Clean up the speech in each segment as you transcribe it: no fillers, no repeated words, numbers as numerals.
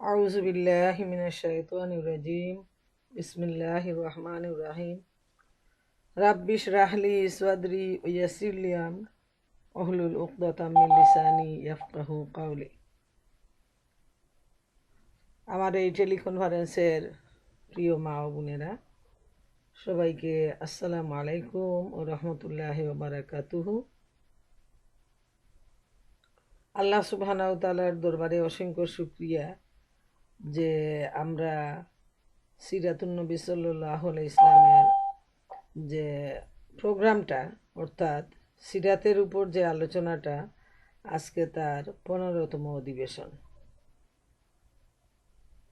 أعوذ بالله من الشيطان الرجيم بسم الله الرحمن الرحيم رب اشرح لي صدري ويسر لي أمري واحلل عقدة من লিসানি ইয়াফকাহু কাওলি। আমার এই টেলিকনফারেন্সের প্রিয় মা ও বোনেরা, সবাইকে আসসালামু আলাইকুম ও রহমতুল্লাহি ওয়া বারাকাতুহু। আল্লাহ সুবহানাহু তাআলার দরবারে অসংখ্য শুকরিয়া যে আমরা সিরাতুন নবী সাল্লাল্লাহু আলাইহি ইসলামের যে প্রোগ্রামটা, অর্থাৎ সিরাতের উপর যে আলোচনাটা, আজকে তার 15তম অধিবেশন।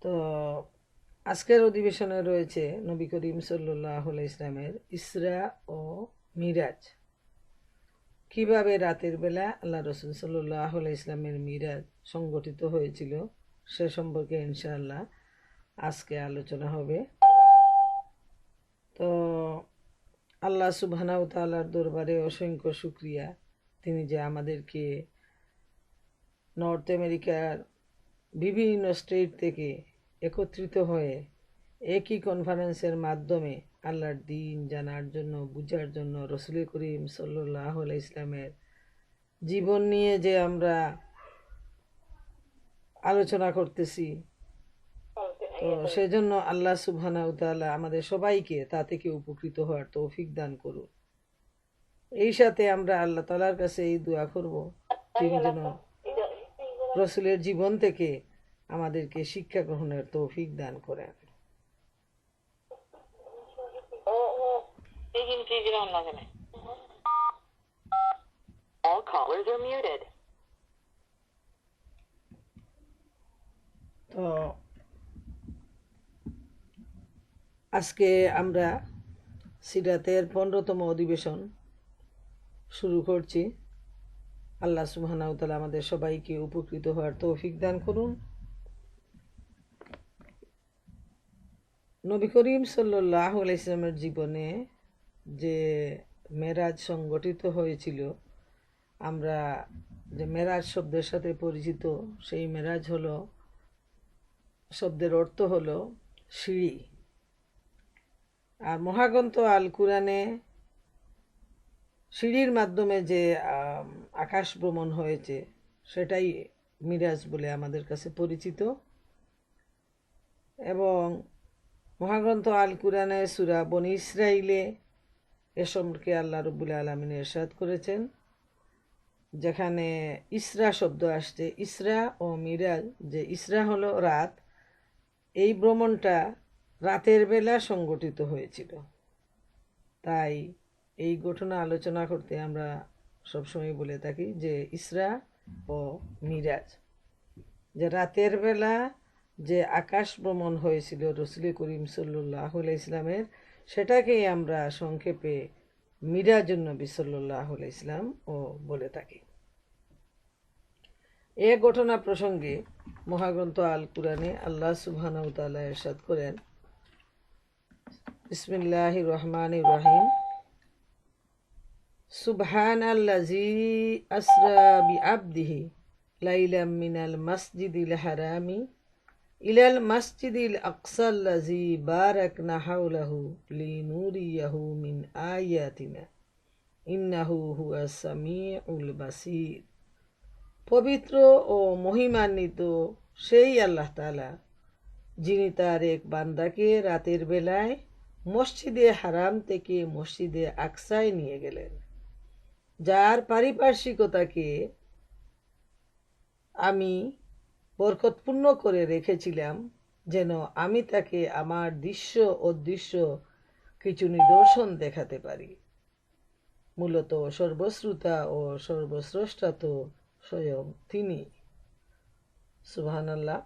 তো আজকের অধিবেশনে রয়েছে নবী করিম সাল্লাল্লাহু আলাইহি ইসলামের ইসরা ও মিরাজ। কিভাবে রাতের বেলা আল্লাহ রসুল সাল্লাল্লাহু আলাইহি ইসলামের মিরাজ সংগঠিত হয়েছিল সে সম্পর্কে ইনশাআল্লাহ আজকে আলোচনা হবে। তো আল্লাহ সুবহানাহু তাআলার দরবারে অসংখ্য শুকরিয়া, তিনি যে আমাদেরকে নর্থ আমেরিকার বিভিন্ন স্টেট থেকে একত্রিত হয়ে একই কনফারেন্সের মাধ্যমে আল্লাহর দিন জানার জন্য, বুঝার জন্য, রসুল করিম সাল্লাল্লাহু আলাইহি ইসলামের জীবন নিয়ে যে আমরা আলোচনা করতেছি, তো সেজন্য আল্লাহ সুবহানাহু তাআলা আমাদের সবাইকে তা থেকে উপকৃত হওয়ার তৌফিক দান করুন। এই সাথে আমরা আল্লাহ তাআলার কাছে এই দোয়া করব, তিনি যেন রসুলের জীবন থেকে আমাদেরকে শিক্ষা গ্রহণের তৌফিক দান করেন। তো আজকে আমরা সিরাতের 15তম অধিবেশন শুরু করছি। আল্লাহ সুবহানাহু তাআলা আমাদের সবাইকে উপকৃত হওয়ার তৌফিক দান করুন। নবী করিম সাল্লাল্লাহু আলাইহি ওয়াসাল্লামের জীবনে যে মেরাজ সংগঠিত হয়েছিল, আমরা যে মেরাজ শব্দের সাথে পরিচিত, সেই মেরাজ হলো, শব্দের অর্থ হলো সিঁড়ি। আর মহাগ্রন্থ আল কুরআনে সিঁড়ির মাধ্যমে যে আকাশ ভ্রমণ হয়েছে সেটাই মিরাজ বলে আমাদের কাছে পরিচিত। এবং মহাগ্রন্থ আল কুরআনে সূরা বনী ইসরাঈলে এ সম্পর্কে আল্লাহ রাব্বুল আলামিন ইরশাদ করেছেন, যেখানে ইসরা শব্দ আসছে, ইসরা ও মিরাজ, যে ইসরা হলো রাত, এই ভ্রমণটা রাতের বেলা সংগঠিত হয়েছিল। তাই এই ঘটনা আলোচনা করতে আমরা সবসময় বলে থাকি যে ইসরা ও মিরাজ, যে রাতের বেলা যে আকাশ ভ্রমণ হয়েছিল রসুল করিম সাল্লাল্লাহু আলাইহি ইসলামের, সেটাকেই আমরা সংক্ষেপে মিরাজুন নবী সাল্লাল্লাহু আলাইহি ইসলাম ও বলে থাকি। এ ঘটনা প্রসঙ্গে মহাগ্রন্থ আল কুরআনে আল্লাহ সুবহানাহু তাআলা ইরশাদ করেন, বিসমিল্লাহির রহমানির রহিম, সুবহানাল্লাযী আসরা বিআবদিহি লাইলাম মিনাল মাসজিদিল হারামি ইলাল মাসজিদিল আকসাল্লাযী বারাকনা হাওলাহু লিনুরিয়াহু মিন আয়াতিনা ইন্নাহু হুয়াস সামিউল বাসীর। পবিত্র ও মহিমান্বিত সেই আল্লাহ তাআলা, যিনি তার এক বান্দাকে রাতের বেলায় মসজিদে হারাম থেকে মসজিদে আকসায় নিয়ে গেলেন, যার পারিপার্শ্বিকতাকে আমি বরকতপূর্ণ করে রেখেছিলাম, যেন আমি তাকে আমার দৃশ্য অদৃশ্য কিছু নিদর্শন দেখাতে পারি। মূলত সর্বশ্রোতা ও সর্বস্রষ্টা তো স্বয়ং তিনি। সুবহানাল্লাহ।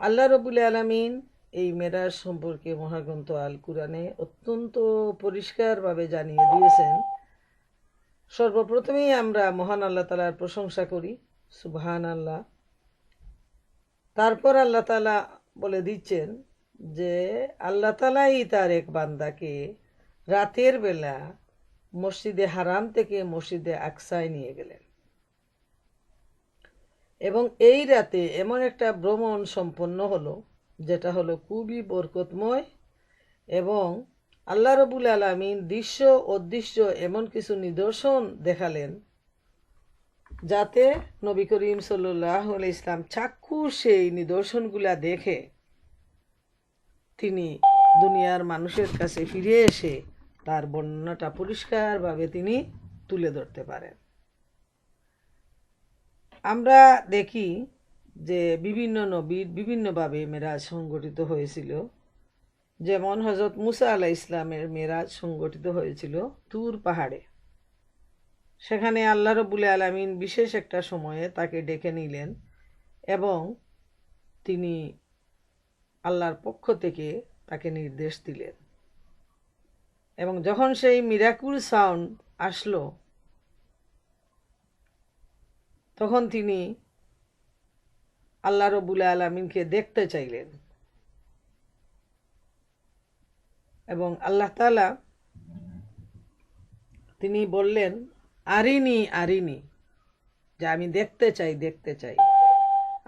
আল্লাহ রাব্বুল আলামিন এই মেরাজ সম্পর্কে মহাগ্রন্থ আল কুরআনে অত্যন্ত পরিষ্কারভাবে জানিয়ে দিয়েছেন। সর্বপ্রথমেই আমরা মহান আল্লাহ তাআলার প্রশংসা করি, সুবহানাল্লাহ। তারপর আল্লাহ তাআলা বলে দিচ্ছেন যে আল্লাহ তাআলাই তার এক বান্দাকে রাতের বেলা মসজিদে হারাম থেকে মসজিদে আকসায় নিয়ে গেলেন। এবং এই রাতে এমন একটা ভ্রমণ সম্পন্ন হলো যেটা হলো খুবই বরকতময়, এবং আল্লাহ রবুল আলমিন দৃশ্য অদৃশ্য এমন কিছু নিদর্শন দেখালেন যাতে নবী করিম সাল্লাল্লাহু আলাইহি ইসলাম চাক্ষুষ সেই নিদর্শনগুলা দেখে তিনি দুনিয়ার মানুষের কাছে ফিরে এসে তার বর্ণনাটা পরিষ্কারভাবে তিনি তুলে ধরতে পারেন। আমরা দেখি যে বিভিন্ন নবীর বিভিন্নভাবে মেরাজ সংগঠিত হয়েছিল। যেমন হজরত মুসা আলাইহিস ইসলামের মেরাজ সংগঠিত হয়েছিল তুর পাহাড়ে। সেখানে আল্লাহ রব্বুল আলামিন বিশেষ একটা সময়ে তাকে ডেকে নিলেন এবং তিনি আল্লাহর পক্ষ থেকে তাকে নির্দেশ দিলেন, এবং যখন সেই মিরাকুল সাউন্ড আসলো তখন তিনি আল্লাহ রব্বুল আলামিনকে দেখতে চাইলেন, এবং আল্লাহ তাআলা তিনি বললেন, আরিনি আরিনি, যে আমি দেখতে চাই দেখতে চাই।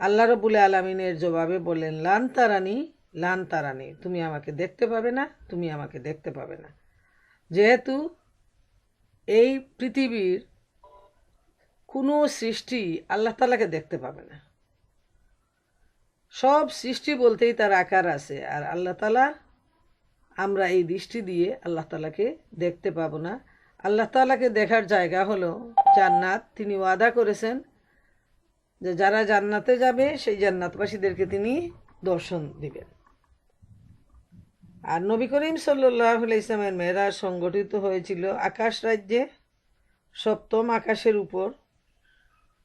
আল্লাহ রব্বুল আলামিনের জবাবে বললেন, লান তারানি লান তারানি, তুমি আমাকে দেখতে পাবে না, তুমি আমাকে দেখতে পাবে না। যেহেতু এই পৃথিবীর কোনো সৃষ্টি আল্লাহ তাআলাকে দেখতে পাবে না, সব সৃষ্টি বলতেই তার আকার আছে, আর আল্লাহ তাআলা, আমরা এই দৃষ্টি দিয়ে আল্লাহ তাআলাকে দেখতে পাবো না। আল্লাহ তাআলাকে দেখার জায়গা হলো জান্নাত। তিনি ওয়াদা করেছেন যে যারা জান্নাতে যাবে সেই জান্নাতবাসীদেরকে তিনি দর্শন দিবেন। আর নবী করিম সাল্লাল্লাহু আলাইহি ওয়াসাল্লামের মেরাজ সংগঠিত হয়েছিল আকাশ রাজ্যে, সপ্তম আকাশের উপর,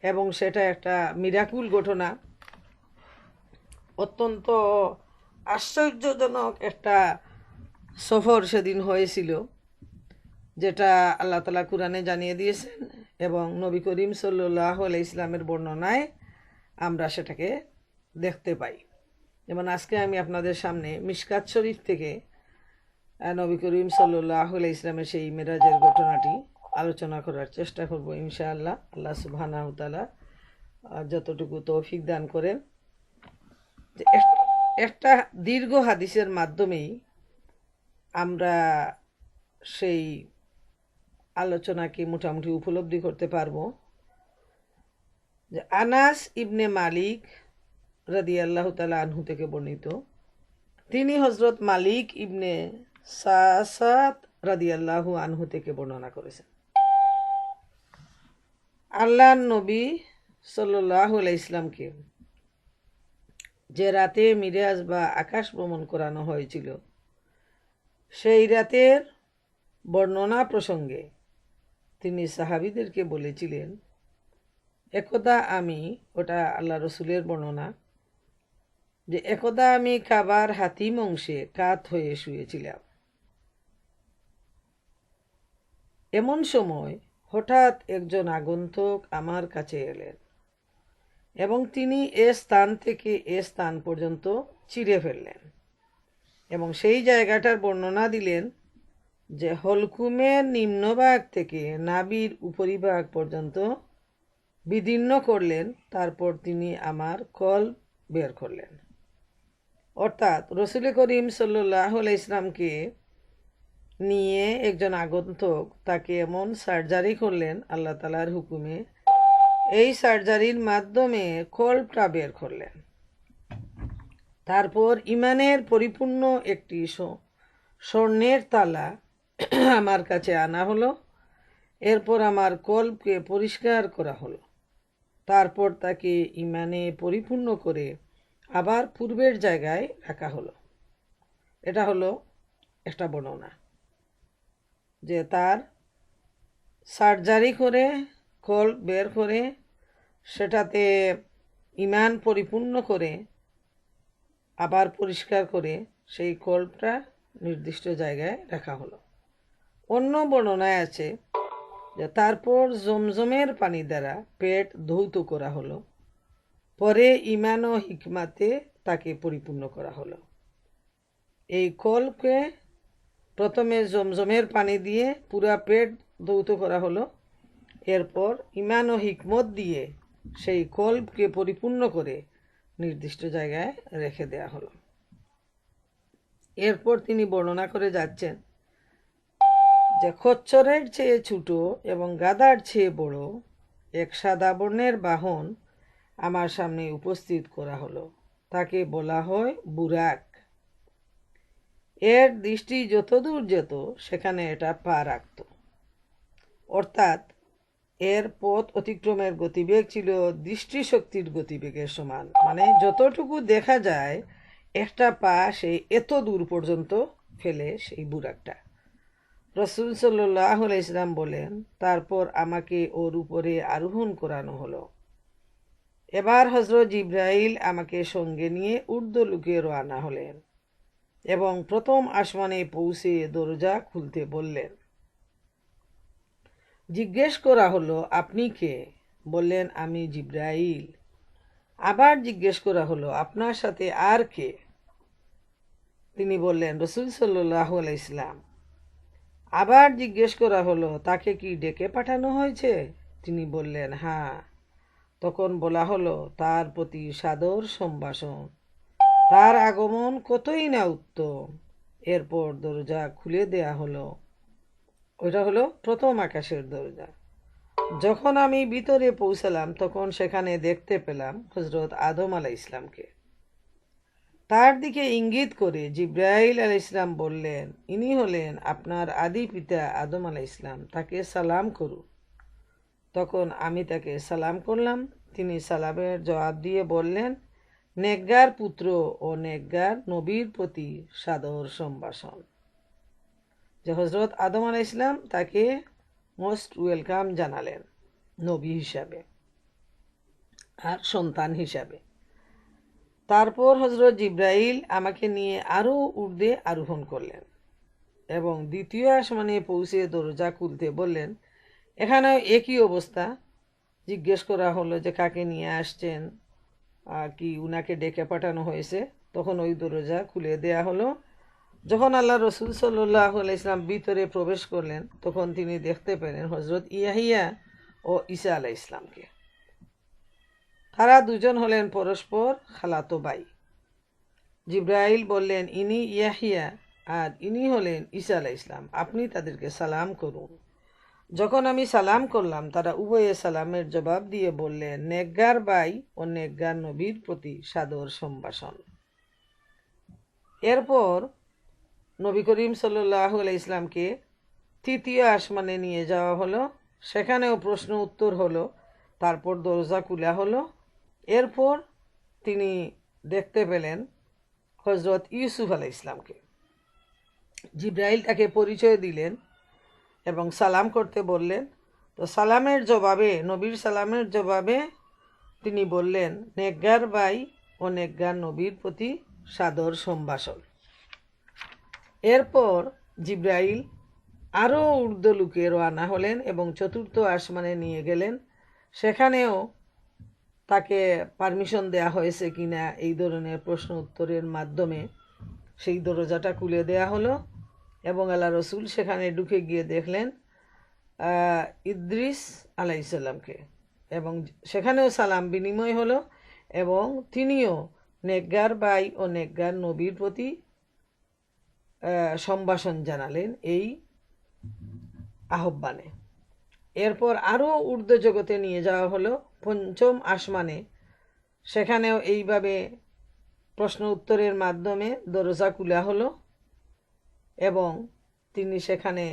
এবং সেটা একটা মিরাকুল ঘটনা। অত্যন্ত আশ্চর্যজনক একটা সফর সেদিন হয়েছিল, যেটা আল্লাহ তাআলা কুরআনে জানিয়ে দিয়েছেন, এবং নবী করিম সাল্লাল্লাহু আলাইহি ইসলামের বর্ণনায় আমরা সেটাকে দেখতে পাই। যেমন আজকে আমি আপনাদের সামনে মিশকাত শরীফ থেকে নবী করিম সাল্লাল্লাহু আলাইহি ইসলামের সেই মেরাজের ঘটনাটি আলোচনা করার চেষ্টা করব ইনশাআল্লাহ। আল্লাহ সুবহানাহু ওয়া তাআলা যতটুকু তৌফিক দান করেন। একটা দীর্ঘ হাদিসের মাধ্যমেই আমরা সেই আলোচনাকে মোটামুটি উপলব্ধি করতে পারবো। যে আনাস ইবনে মালিক রাদিয়াল্লাহু তাআলা আনহু থেকে বর্ণিত, তিনি হযরত মালিক ইবনে সাসাত রাদিয়াল্লাহু আনহু থেকে বর্ণনা করেছেন, আল্লাহর নবী সাল্লাল্লাহু আলাইহি ইসলামকে যে রাতে মিরাজ বা আকাশ ভ্রমণ করানো হয়েছিল, সেই রাতের বর্ণনা প্রসঙ্গে তিনি সাহাবীদেরকে বলেছিলেন, একদা আমি, ওটা আল্লাহ রসুলের বর্ণনা, যে একদা আমি কাবার হাতিম অংশে কাত হয়ে শুয়েছিলাম। এমন সময় হঠাৎ একজন আগন্তুক আমার কাছে এলেন এবং তিনি এ স্থান থেকে এ স্থান পর্যন্ত চিরে ফেললেন, এবং সেই জায়গাটার বর্ণনা দিলেন যে হলকুমের নিম্নভাগ থেকে নাভির উপরিভাগ পর্যন্ত বিদীর্ণ করলেন। তারপর তিনি আমার কল্ব বের করলেন। অর্থাৎ রসুল করিম সাল্লাল্লাহু আলাইহি ইসলামকে নিয়ে একজন আগন্তুক তাকে এমন সার্জারি করলেন আল্লাহ তাআলার হুকুমে, এই সার্জারির মাধ্যমে কল্বটা বের করলেন। তারপর ইমানের পরিপূর্ণ একটি স্বর্ণের তালা আমার কাছে আনা হলো। এরপর আমার কল্বকে পরিষ্কার করা হলো। তারপর তাকে ইমানে পরিপূর্ণ করে আবার পূর্বের জায়গায় রাখা হলো। এটা হলো একটা বর্ণনা, যে তার সার্জারি করে কল্ব বের করে সেটাতে ইমান পরিপূর্ণ করে আবার পরিষ্কার করে সেই কল্বটা নির্দিষ্ট জায়গায় রাখা হলো। অন্য বর্ণনায় আছে যে তারপর জমজমের পানি দ্বারা পেট ধৌত করা হলো, পরে ইমান ও হিকমাতে তাকে পরিপূর্ণ করা হলো। এই কল্বকে প্রথমে জমজমের পানি দিয়ে পুরা পেট ধৌত করা হলো, এরপর ইমান ও হিকমত দিয়ে সেই কল্পকে পরিপূর্ণ করে নির্দিষ্ট জায়গায় রেখে দেয়া হলো। এরপর তিনি বর্ণনা করে যাচ্ছেন যে খচ্চরের চেয়ে ছোট এবং গাধার চেয়ে বড় এক সাদা বর্ণের বাহন আমার সামনে উপস্থিত করা হলো। তাকে বলা হয় বুরাক। এর দৃষ্টি যতদূর যেত সেখানে এটা পা রাখত, অর্থাৎ এর পথ অতিক্রমের গতিবেগ ছিল দৃষ্টিশক্তির গতিবেগের সমান। মানে যতটুকু দেখা যায় একটা পা সেই এত দূর পর্যন্ত ফেলে সেই বুরাকটা। রাসূল সাল্লাল্লাহু আলাইহি ওয়াসাল্লাম বলেন, তারপর আমাকে ওর উপরে আরোহণ করানো হলো। এবার হযরত জিবরাইল আমাকে সঙ্গে নিয়ে ঊর্ধ্বলোকে রওনা হলেন এবং প্রথম আসমানে পৌঁছে দরজা খুলতে বললেন। জিজ্ঞেস করা হলো, আপনি কে? বললেন, আমি জিবরাইল। আবার জিজ্ঞেস করা হলো, আপনার সাথে আর কে? তিনি বললেন, রাসূল সাল্লাল্লাহু আলাইহি ওয়াসাল্লাম। আবার জিজ্ঞেস করা হলো, তাকে কি ডেকে পাঠানো হয়েছে? তিনি বললেন, হ্যাঁ। তখন বলা হলো, তার প্রতি সাদর সম্ভাষণ, তার আগমন কতই না উত্তম। এরপর দরজা খুলে দেয়া হলো। ওইটা হলো প্রথম আকাশের দরজা। যখন আমি ভিতরে পৌঁছালাম তখন সেখানে দেখতে পেলাম হযরত আদম আলাইহিসসালামকে। তার দিকে ইঙ্গিত করে জিবরাইল আলাইহিসসালাম বললেন, ইনি হলেন আপনার আদি পিতা আদম আলাইহিসসালাম, তাকে সালাম করুন। তখন আমি তাকে সালাম করলাম। তিনি সালামের জবাব দিয়ে বললেন, নেকগার পুত্র ও নেকগার নবীর প্রতি সাদর সম্ভাষণ। যে হযরত আদম আলাইহিসসালাম তাকে মোস্ট ওয়েলকাম জানালেন নবী হিসাবে আর সন্তান হিসাবে। তারপর হযরত জিবরাইল আমাকে নিয়ে আরো ঊর্ধ্বে আরোহণ করলেন এবং দ্বিতীয় আসমানে পৌঁছে দরজা খুলতে বললেন। এখানেও একই অবস্থা। জিজ্ঞেস করা হলো যে কাকে নিয়ে আসছেন, কি উনাকে ডেকে পাঠানো হয়েছে? তখন ওই দরজা খুলে দেয়া হলো। যখন আল্লাহ রসুল সাল্লাল্লাহু আলাইহি ওয়াসাল্লাম ভিতরে প্রবেশ করলেন তখন তিনি দেখতে পেলেন হযরত ইয়াহিয়া ও ঈসা আলাইহিসসালামকে। তারা দুজন হলেন পরস্পর খালাতো ভাই। জিবরাইল বললেন, ইনি ইয়াহিয়া আর ইনি হলেন ঈসা আলাইহিসসালাম, আপনি তাদেরকে সালাম করুন। যখন আমি সালাম করলাম তারা উভয়ে সালামের জবাব দিয়ে বললেন, নেকগার ভাই ও নেকগার নবীর প্রতি সাদর সম্ভাষণ। এরপর নবী করিম সাল্লাল্লাহু আলাইহি ওয়াসাল্লামকে তৃতীয় আসমানে নিয়ে যাওয়া হলো। সেখানেও প্রশ্ন উত্তর হলো। তারপর দরজা খোলা হলো। এরপর তিনি দেখতে পেলেন হযরত ইউসুফ আলাইহিসসালামকে। জিবরাইল তাকে পরিচয় দিলেন এবং সালাম করতে বললেন। তো সালামের জবাবে, নবীর সালামের জবাবে তিনি বললেন, নেকগার ভাই ও নেকগার নবীর প্রতি সাদর সম্ভাষণ। এরপর জিবরাইল আরও ঊর্ধ্বলোকে রওনা হলেন এবং চতুর্থ আসমানে নিয়ে গেলেন। সেখানেও তাকে পারমিশন দেয়া হয়েছে কিনা এই ধরনের প্রশ্ন উত্তরের মাধ্যমে সেই দরজাটা খুলে দেয়া হলো এবং আল্লাহ রসুল সেখানে ঢুকে গিয়ে দেখলেন ইদ্রিস আলাইহিসসালামকে এবং সেখানেও সালাম বিনিময় হলো এবং তিনিও নেকগার ভাই ও নেকগার নবীর প্রতি সম্ভাষণ জানালেন এই আহ্বানে। এরপর আরও ঊর্ধ্ব জগতে নিয়ে যাওয়া হলো পঞ্চম আসমানে। সেখানেও এইভাবে প্রশ্ন উত্তরের মাধ্যমে দরজা খোলা হলো এবং তিনি সেখানে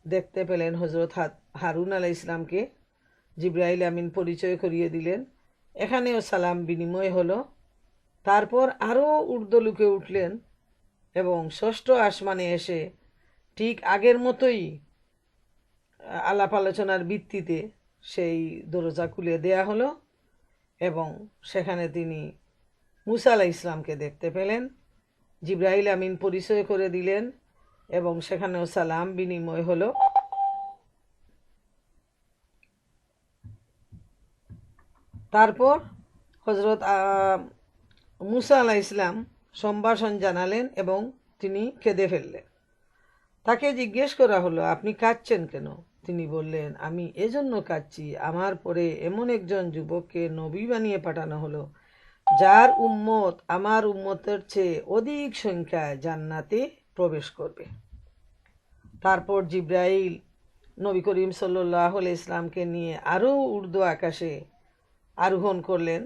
দেখতে পেলেন হযরত হারুন আলাইহিসসালামকে। জিবরাইল আমিন পরিচয় করিয়ে দিলেন। এখানেও সালাম বিনিময় হলো। তারপর আরও ঊর্ধ্বলোকে উঠলেন এবং ষষ্ঠ আসমানে এসে ঠিক আগের মতোই আলাপ আলোচনার ভিত্তিতে সেই দরজা খুলে দেয়া হলো এবং সেখানে তিনি মুসা আলাইহিসসালামকে দেখতে পেলেন। জিবরাইল আমিন পরিচয় করে দিলেন এবং সেখানেও সালাম বিনিময় হলো। তারপর হযরত মুসা আলাইহিসসালাম সম্ভাষণ জানালেন এবং তিনি কেঁদে ফেললেন। তাকে জিজ্ঞেস করা হলো, আপনি কাঁদছেন কেন? তিনি বললেন, আমি এজন্য কাঁদছি, আমার পরে এমন একজন যুবককে নবী বানিয়ে পাঠানো হলো যার উম্মত আমার উম্মতের চেয়ে অধিক সংখ্যায় জান্নাতে প্রবেশ করবে। তারপর জিব্রাইল নবী করিম সাল্লাল্লাহু আলাইহি ইসলামকে নিয়ে আরও ঊর্ধ্ব আকাশে আরোহণ করলেন,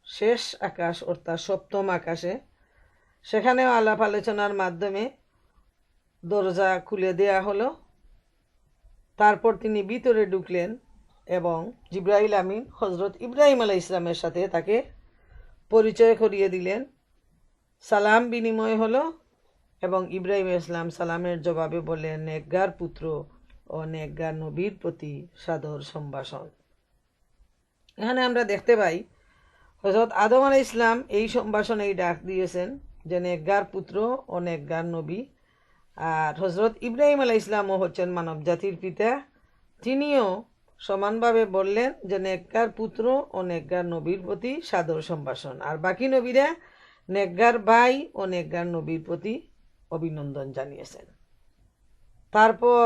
শেষ আকাশ অর্থাৎ সপ্তম আকাশে। সেখানেও আলাপ আলোচনার মাধ্যমে দরজা খুলে দেয়া হলো। তারপর তিনি ভিতরে ঢুকলেন এবং জিব্রাইল আমিন হজরত ইব্রাহিম আলাইহিস সালামের সাথে তাকে পরিচয় করিয়ে দিলেন। সালাম বিনিময় হলো এবং ইব্রাহিম ইসলাম সালামের জবাবে বললেন, নেকগার পুত্র ও নেকগার নবীর প্রতি সাদর সম্ভাষণ। এখানে আমরা দেখতে পাই হযরত আদম আলাইহিস সালাম এই সম্ভাষণেই ডাক দিয়েছেন যে নেকগার পুত্র ও নেকগার নবী। আর হযরত ইব্রাহিম আলাইহিস সালামও হচ্ছেন মানব জাতির পিতা, তিনিও সমানভাবে বললেন যে নেকগার পুত্র ও নেকগার নবীর প্রতি সাদর সম্ভাষণ। আর বাকি নবীরা নেকগার ভাই ও নেকগার নবীর প্রতি অভিনন্দন জানিয়েছেন। তারপর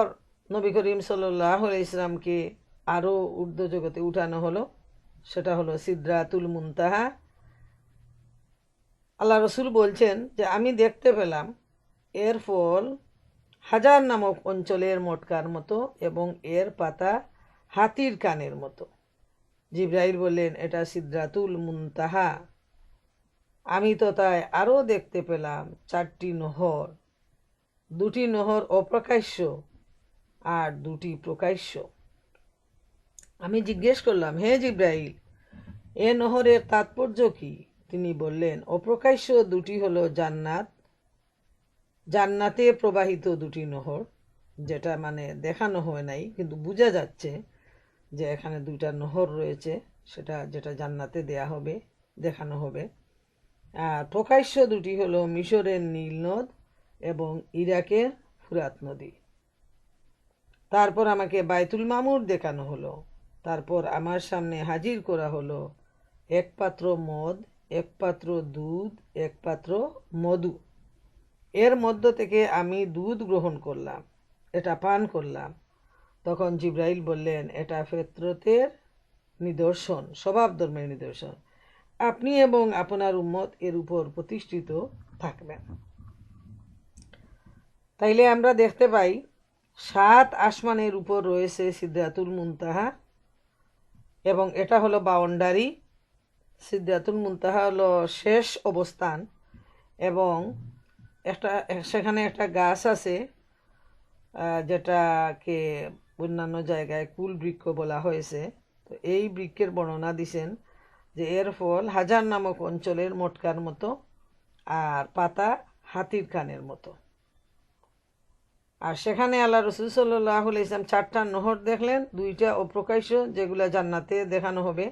নবী করিম সাল্লাল্লাহু আলাইহি ইসলামকে আরও ঊর্ধ্ব জগতে উঠানো হলো, সেটা হলো সিদরাতুল মুনতাহা। আল্লাহ রসুল বলছেন যে আমি দেখতে পেলাম এর ফল হাজার নামক অঞ্চলের মটকার মতো এবং এর পাতা হাতির কানের মতো। জিব্রাইল বললেন, এটা সিদরাতুল মুনতাহা। আমি তো তাই আরও দেখতে পেলাম 4টি নহর, 2টি নহর অপ্রকাশ্য আর 2টি প্রকাশ্য। আমি জিজ্ঞেস করলাম, হে জিব্রাইল, এ নহরের তাৎপর্য কি? তিনি বললেন, অপ্রকাশ্য 2টি হলো জান্নাত, জান্নাতে প্রবাহিত 2টি নহর, যেটা মানে দেখানো হয় নাই কিন্তু বোঝা যাচ্ছে যে এখানে 2টা নহর রয়েছে, সেটা যেটা জান্নাতে দেয়া হবে, দেখানো হবে। আর প্রকাশ্য 2টি হলো মিশরের নীল নদ এবং ইরাকের ফুরাত নদী। তারপর আমাকে বাইতুল মামুর দেখানো হলো। তারপর আমার সামনে হাজির করা হলো 1 পাত্র মদ, 1 পাত্র দুধ, 1 পাত্র মধু। এর মধ্য থেকে আমি দুধ গ্রহণ করলাম, এটা পান করলাম। তখন জিব্রাইল বললেন, এটা ফিতরতের নিদর্শন, স্বভাব ধর্মের নিদর্শন। আপনি এবং আপনার উম্মত এর উপর প্রতিষ্ঠিত থাকবেন। তাইলে আমরা দেখতে পাই 7 আসমানের উপর রয়েছে সিদরাতুল মুনতাহা এবং এটা হলো বাউন্ডারি। সিদরাতুল মুনতাহা হলো শেষ অবস্থান এবং সেখানে একটা গাছ আছে যেটাকে অন্যান্য জায়গায় কুল বৃক্ষ বলা হয়েছে। তো এই বৃক্ষের বর্ণনা দিছেন যে এর ফল হাজার নামক অঞ্চলের মটকার মতো আর পাতা হাতির কানের মতো। আর সেখানে আল্লাহ রসুল সাল্লাল্লাহু আলাইহি ওয়াসাল্লাম 4টা নহর দেখলেন, 2টা অপ্রকাশ্য যেগুলো জান্নাতে দেখানো হবে,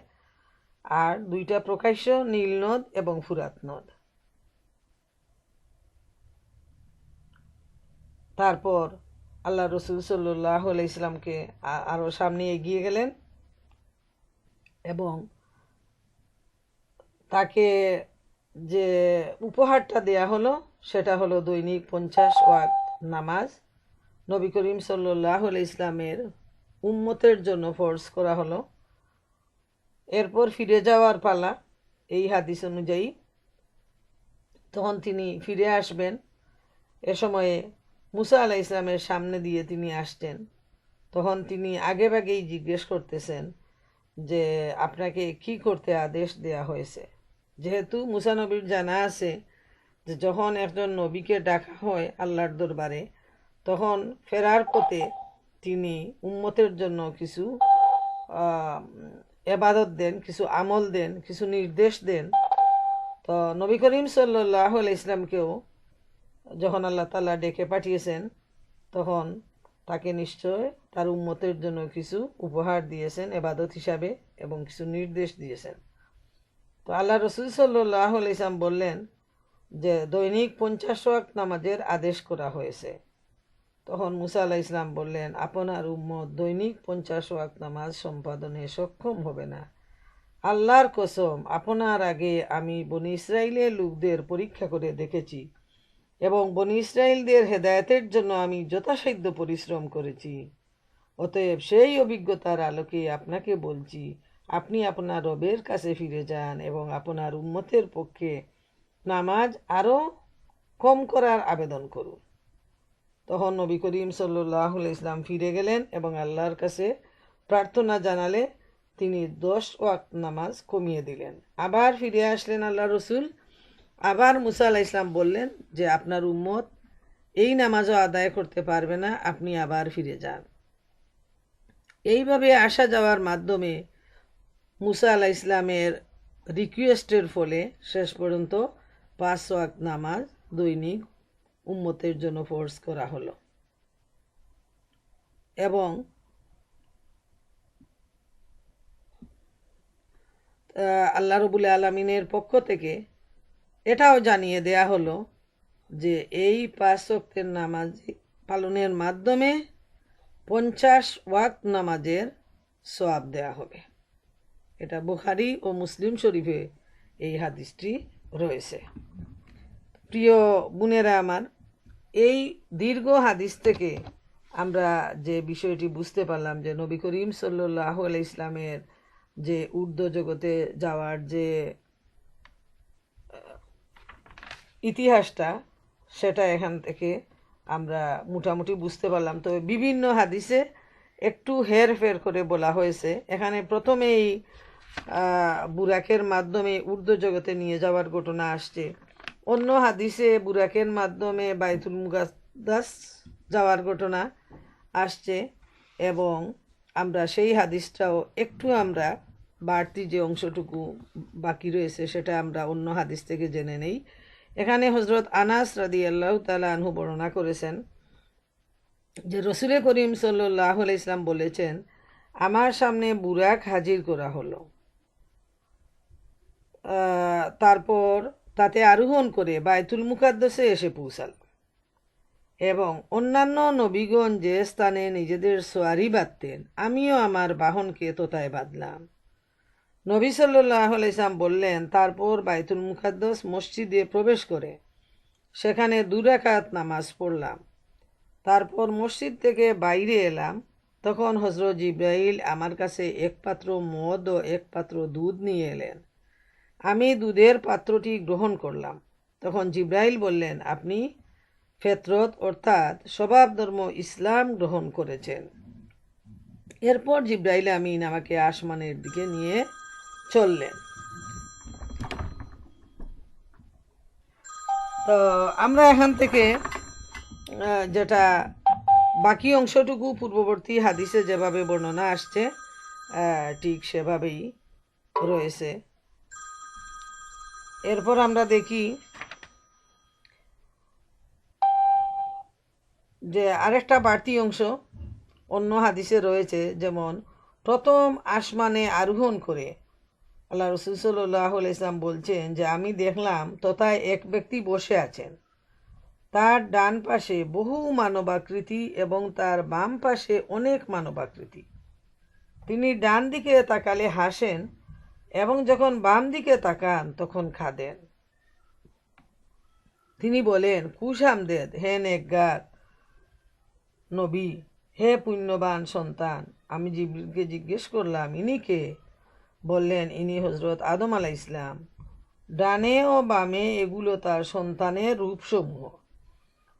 আর 2টা প্রকাশ্য নীল নদ এবং ফুরাত নদ। তারপর আল্লাহ রসুল সাল্লাল্লাহু আলাইহি ওয়াসাল্লামকে আরও সামনে এগিয়ে গেলেন এবং তাকে যে উপহারটা দেয়া হলো সেটা হলো দৈনিক 50 ওয়াক্ত নামাজ। নবী করিম সাল্লাল্লাহু আলাইহি ইসলামের উম্মতের জন্য ফরজ করা হলো। এরপর ফিরে যাওয়ার পালা এই হাদিস অনুযায়ী। তখন তিনি ফিরে আসবেন। এ সময়ে মুসা আলাইহিস সালামের সামনে দিয়ে তিনি আসতেন। তখন তিনি আগেভাগেই জিজ্ঞেস করতেছেন যে আপনাকে কি করতে আদেশ দেয়া হয়েছে। যেহেতু মুসা নবীর জানা আছে যে যখন একজন নবীকে ডাকা হয় আল্লাহর দরবারে, তখন ফেরার পথে তিনি উম্মতের জন্য কিছু এবাদত দেন, কিছু আমল দেন, কিছু নির্দেশ দেন। তো নবী করিম সাল্লাল্লাহু আলাইহি ইসলামকেও যখন আল্লাহ তাআলা ডেকে পাঠিয়েছেন, তখন তাকে নিশ্চয় তার উম্মতের জন্য কিছু উপহার দিয়েছেন এবাদত হিসাবে এবং কিছু নির্দেশ দিয়েছেন। তো আল্লাহ রসুল সাল্লাল্লাহু আলাইহি ওয়াসাল্লাম বললেন যে দৈনিক 50 ওয়াক্ত নামাজের আদেশ করা হয়েছে। তখন মুসা আলাইহিস সালাম বললেন, আপনার উম্মত দৈনিক 50 ওয়াক্ত নামাজ সম্পাদনে সক্ষম হবে না। আল্লাহর কসম, আপনার আগে আমি বনী ইসরাইলের লোকদের পরীক্ষা করে দেখেছি এবং বনী ইসরাইলদের হেদায়েতের জন্য আমি যথাসাধ্য পরিশ্রম করেছি। অতএব সেই অভিজ্ঞতার আলোকে আপনাকে বলছি, আপনি আপনার রবের কাছে ফিরে যান এবং আপনার উম্মতের পক্ষে নামাজ আরও কম করার আবেদন করুন। তখন নবী করিম সাল্লাল্লাহু আলাইহি ইসলাম ফিরে গেলেন এবং আল্লাহর কাছে প্রার্থনা জানালে তিনি 10 ওয়াক্ত নামাজ কমিয়ে দিলেন। আবার ফিরে আসলেন আল্লাহ রসুল। আবার মুসা আলাইহিস সালাম বললেন যে আপনার উম্মত এই নামাজও আদায় করতে পারবে না, আপনি আবার ফিরে যান। এইভাবে আসা যাওয়ার মাধ্যমে মুসা আলাইহিস সালামের রিকোয়েস্টের ফলে শেষ পর্যন্ত 5 ওয়াক্ত নামাজ দৈনিক উম্মতের জন্য ফরজ করা হলো। এবং আল্লাহ রবুল আলমিনের পক্ষ থেকে এটাও জানিয়ে দেয়া হলো যে এই 5 ওয়াক্তের নামাজ পালনের মাধ্যমে 50 ওয়াক্ত নামাজের সওয়াব দেয়া হবে। এটা বুখারী ও মুসলিম শরীফে এই হাদিসটি রয়েছে। প্রিয় বোনেরা আমার, এই দীর্ঘ হাদিস থেকে আমরা যে বিষয়টি বুঝতে পারলাম যে নবী করিম সাল্লাল্লাহু আলাইহি ইসলামের যে ঊর্ধ্ব জগতে যাওয়ার যে ইতিহাসটা, সেটা এখান থেকে আমরা মোটামুটি বুঝতে পারলাম। তবে বিভিন্ন হাদিসে একটু হেরফের করে বলা হয়েছে। এখানে প্রথমেই বুরাকের মাধ্যমে ঊর্ধ্ব জগতে নিয়ে যাওয়ার ঘটনা আসছে। অন্য হাদিসে বুরাকের মাধ্যমে বাইতুল মুকাদ্দাস যাওয়ার ঘটনা আসছে এবং আমরা সেই হাদিসটাও একটু আমরা বাড়তি যে অংশটুকু বাকি রয়েছে সেটা আমরা অন্য হাদিস থেকে জেনে নেই। এখানে হযরত আনাস রাদিয়াল্লাহু তাআলা আনহু বর্ণনা করেছেন যে রসুল করিম সাল্লাল্লাহু আলাইহি ইসলাম বলেছেন, আমার সামনে বুরাক হাজির করা হলো, তারপর তাতে আরোহণ করে বাইতুল মুকাদ্দাসে এসে পৌঁছাল এবং অন্যান্য নবীগণ যে স্থানে নিজেদের সোয়ারি বাঁধতেন আমিও আমার বাহনকে তোতায় বাঁধলাম। নবী সাল্লাল্লাহু আলাইহি ওয়াসাল্লাম বললেন, তারপর বাইতুল মুকাদ্দাস মসজিদে প্রবেশ করে সেখানে 2 রাকাত নামাজ পড়লাম। তারপর মসজিদ থেকে বাইরে এলাম, তখন হযরত জিবরাইল আমার কাছে 1 পাত্র মদ ও 1 পাত্র দুধ নিয়ে এলেন। আমি দুধের পাত্রটি গ্রহণ করলাম। তখন জিবরাইল বললেন, আপনি ফেতরত অর্থাৎ স্বভাব ধর্ম ইসলাম গ্রহণ করেছেন। এরপর জিবরাইল আমিন আমাকে আসমানের দিকে নিয়ে চললেন। তো আমরা এখান থেকে যেটা বাকি অংশটুকু পূর্ববর্তী হাদিসে যেভাবে বর্ণনা আসছে ঠিক সেভাবেই রয়েছে। এরপর আমরা দেখি যে আরেকটা বাড়তি অংশ অন্য হাদিসে রয়েছে, যেমন প্রথম আসমানে আরোহণ করে আল্লাহ রসুল সাল্লাল্লাহু আলাইহি ওয়াসাল্লাম বলছেন যে আমি দেখলাম তথায় এক ব্যক্তি বসে আছেন, তার ডান পাশে বহু মানবাকৃতি এবং তার বাম পাশে অনেক মানবাকৃতি। তিনি ডান দিকে তাকালে হাসেন এবং যখন বাম দিকে তাকান তখন খাদেন। তিনি বলেন, কুশামদেদ হে নেককার নবী, হে পুণ্যবান সন্তান। আমি জিবরিলকে জিজ্ঞেস করলাম, ইনি কে? বললেন, ইনি হযরত আদম আলাইহিস সালাম। ডানে ও বামে এগুলো তার সন্তানের রূপসমূহ।